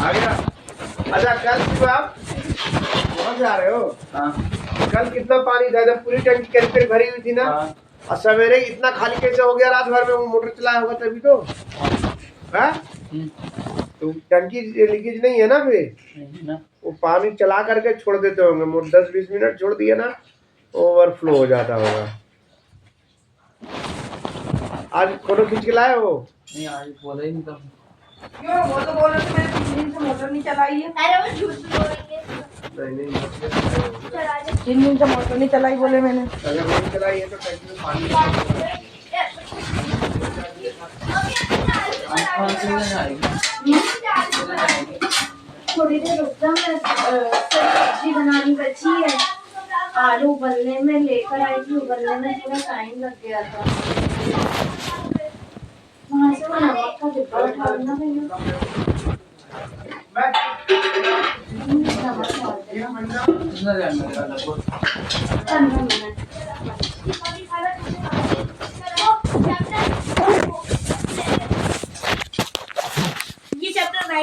आ गया। अच्छा कल सुबह आप वहाँ जा रहे हो? हाँ। कल कितना पानी था जब पूरी टंकी करीब भरी हुई थी ना? हाँ। और सवेरे इतना खाली कैसे हो गया? रात भर में वो मोटर चलाया होगा तभी तो। हाँ? तो टंकी लीकेज नहीं है ना फिर? नहीं ना। वो पानी चला करके छोड़ देते होंगे, 10-20 मिनट छोड़ दिया ना ओवरफ्लो हो जाता होगा। आज फोटो खींच के लाए हो? नहीं आज बोला ही नहीं था। क्यों? वो तो बोल रहे थे मैंने 3 दिन से मोटर नहीं चलाई है। अरे वो झूठ बोलेंगे। नहीं 3 दिन से मोटर नहीं चलाई बोले मैंने। अगर नहीं चलाई है तो टंकी में पानी थोड़ी देर रुक जा, मैं सब्जी बनानी बची है, आलू उबलने में लेकर आई थी, उबलने में थोड़ा टाइम लग गया था। वहाँ से वो नमक का डिब्बा उठाना भैया, ये चैप्टर 9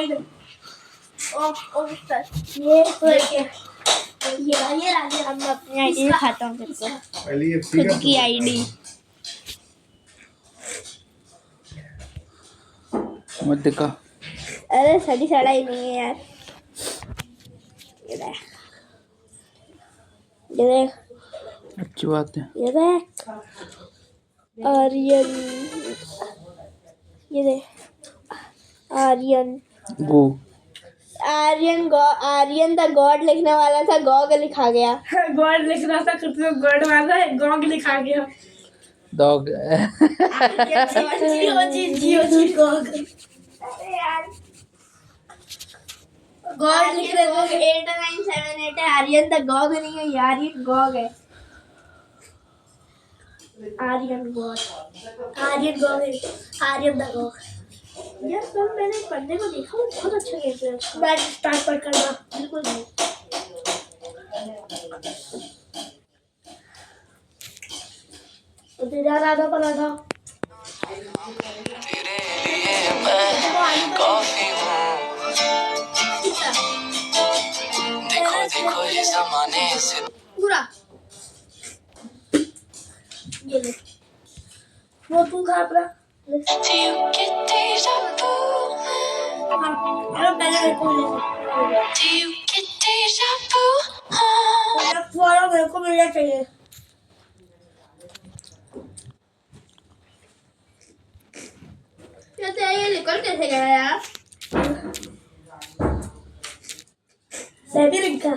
ये राजे हम अपनी आईडी दिखाता हूँ तेरे को, खुद की आईडी मत दिखा। अरे सड़ी सड़ा ही नहीं है यार, ये देख, अच्छी बात है। ये देख, आर्यन, ये देख, आर्यन गो। आर्यन द गॉड लिखने वाला था, गॉग लिखा गया। गॉड लिख रहा था, खुद में गॉड वाला है, गॉग लिखा गया। डॉग। जियो गॉग। अरे यार, गॉड लिख रहे थे 8978 है, आर्यन द गॉग नहीं है, आर्यन गॉग है। आर्यन गॉड, आर्यन गॉग है, आर्यन द गॉग। यार कल मैंने एक बंदे को देखा, वो बहुत अच्छा गेम प्ले है। बैट स्टार्ट पर करना बिल्कुल नहीं। उधर जा रहा था पराठा। तेरे लिए मैं काफी हूँ, देखो देखो ये ज़माने से पूरा ये ले, वो तू खा अपना। हाँ, पहले मेरे को ले। मेरे को मिलना चाहिए। ये निकल कैसे गया यार? सभी का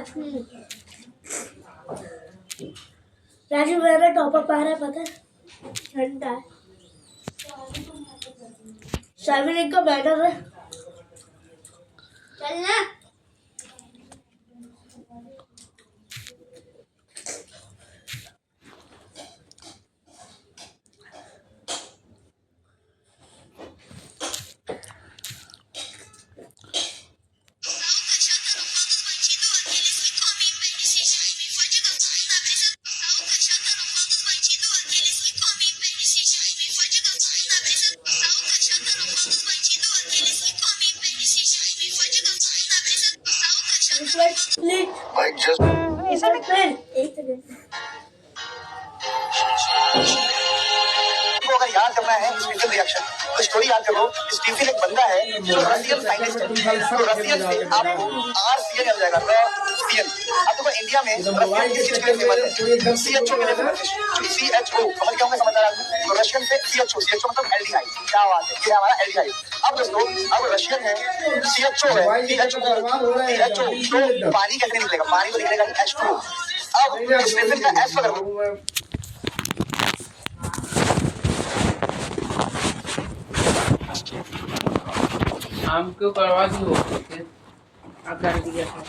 राजू मेरा टॉपअप आ रहा है, पता है, ठंडा है। सेवन का बैटर है, चलना। अगर याद करना है स्टीफन रिएक्शन तो स्टोरी याद करो। स्टीफन एक बंदा है जो रशियन साइंटिस्ट है, तो रशियन से आपको RCN मिल जाएगा, रशियन। अब देखो इंडिया में रशियन किस चीज के लिए फेमस है? CHO के लिए फेमस है। CHO समझ क्या होगा, समझदार आदमी। तो रशियन से CHO मतलब एल्डिहाइड। क्या बात है, ये है हमारा एल्डिहाइड। अब दोस्तों, अब रशियन है, CHO है, CHO तो पानी कैसे निकलेगा? पानी को निकलेगा H2O। अब स्टीफन का S पकड़, हमको करवा दी हो कर दिया था।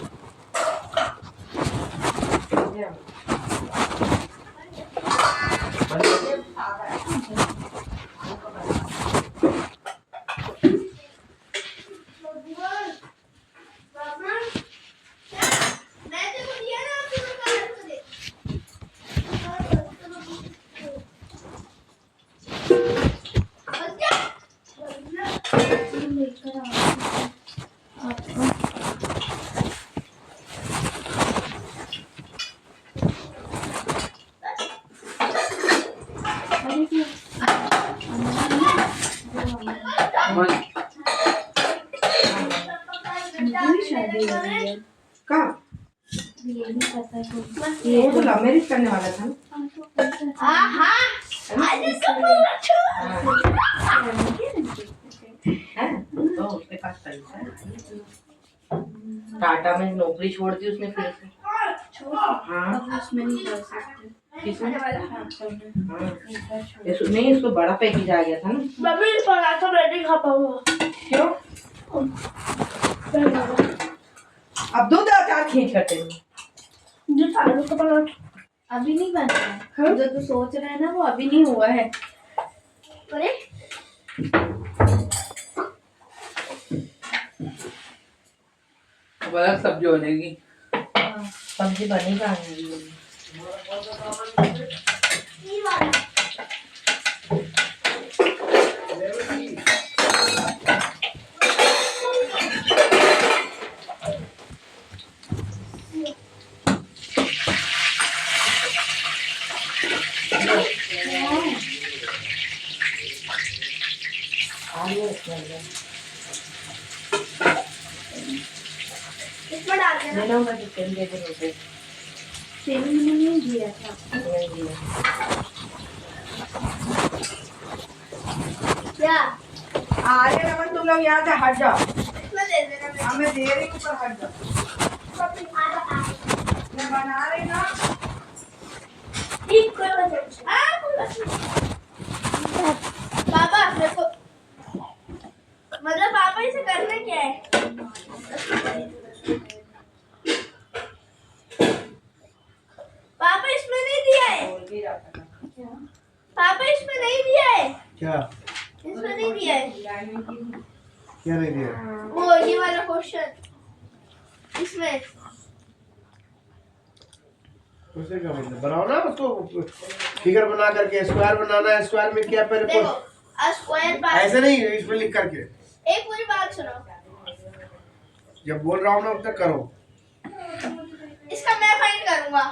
ये तो लव मैरिज करने वाला था ना। तो उसके पास पैसा है, टाटा में नौकरी छोड़ दी उसने फिर से। हाँ नहीं, इसको बड़ा पैकेज आ गया था ना। पराठा मैं नहीं खा पाऊंगा। क्यों? अब दूध अचार खींच करते हैं। आलू का पराठा अभी नहीं बना है, जो तू सोच रहा है ना वो अभी नहीं हुआ है। अरे अलग सब्जी बनेगी। सब्जी बनेगा इसमें डाल देना। मैं चिकन दे दूँ। सेविंग नहीं दिया था। क्या आर्यन अमन तुम लोग यहाँ से हट जाओ। इसमें दे देना। मैं दे रही हूँ पर हट जाओ। मैं बना रही ना। ठीक कोई बात नहीं। पापा मेरे को मतलब पापा इसे करना क्या है? पापा इसमें नहीं दिया है। पापा इसमें नहीं दिया है। क्या इसमें नहीं दिया है। क्या नहीं दिया? वो ये वाला क्वेश्चन इसमें। उसे क्या मतलब बनाओ ना उसको फिगर बना करके स्क्वायर बनाना है। स्क्वायर में क्या पहले देखो स्क्वायर बार ऐसे नहीं इसमें लिख करके एक पूरी बात सुनो। जब बोल रहा हूँ ना उब तक करो। इसका मैं फाइंड करूंगा।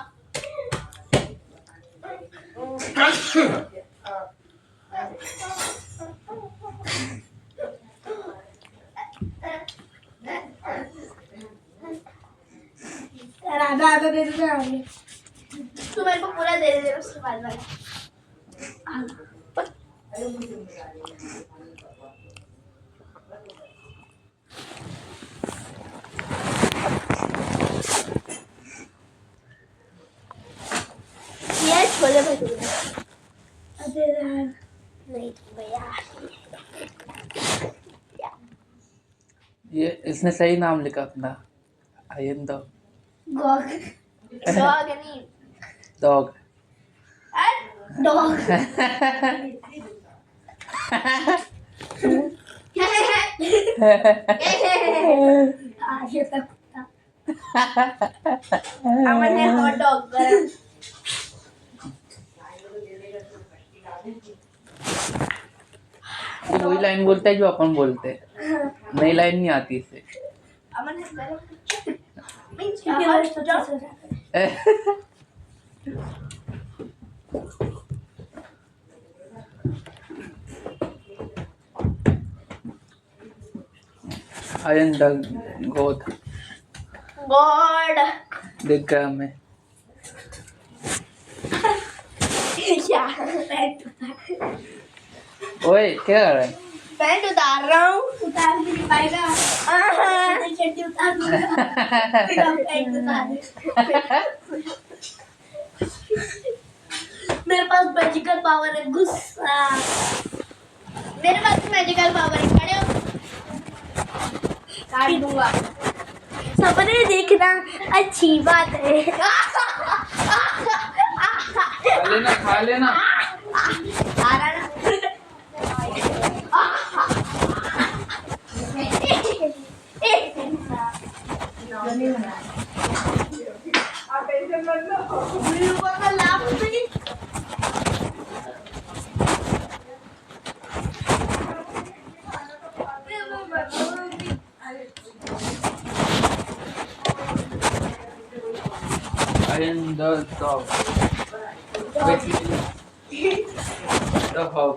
आधा दे दे आगे। तू मेरे को पूरा दे दे उसके बाद वाला। ये छोले भटूरे। अरे यार नहीं भैया। ये इसने सही नाम लिखा अपना। Ion dog. डॉग डॉग नहीं डॉग। डॉग। ये तक अमन ने हॉट डॉग करा। ये वही लाइन बोलता है जो अपन बोलते हैं। नई लाइन नहीं आती इसे। अमन ने आयन डॉग गोद गॉड देख गया मैं। क्या ओए क्या कर रहा है? पैंट उतार रहा हूँ। उतार भी नहीं पाएगा। चड्डी उतार दूंगा। पैंट उतार। मेरे पास मैजिकल पावर है। गुस्सा मेरे पास मैजिकल पावर है। खड़े हो काट दूंगा। सपने देखना अच्छी बात है। खा लेना। आ रहा ना। Iron the dog. Basically, the hog.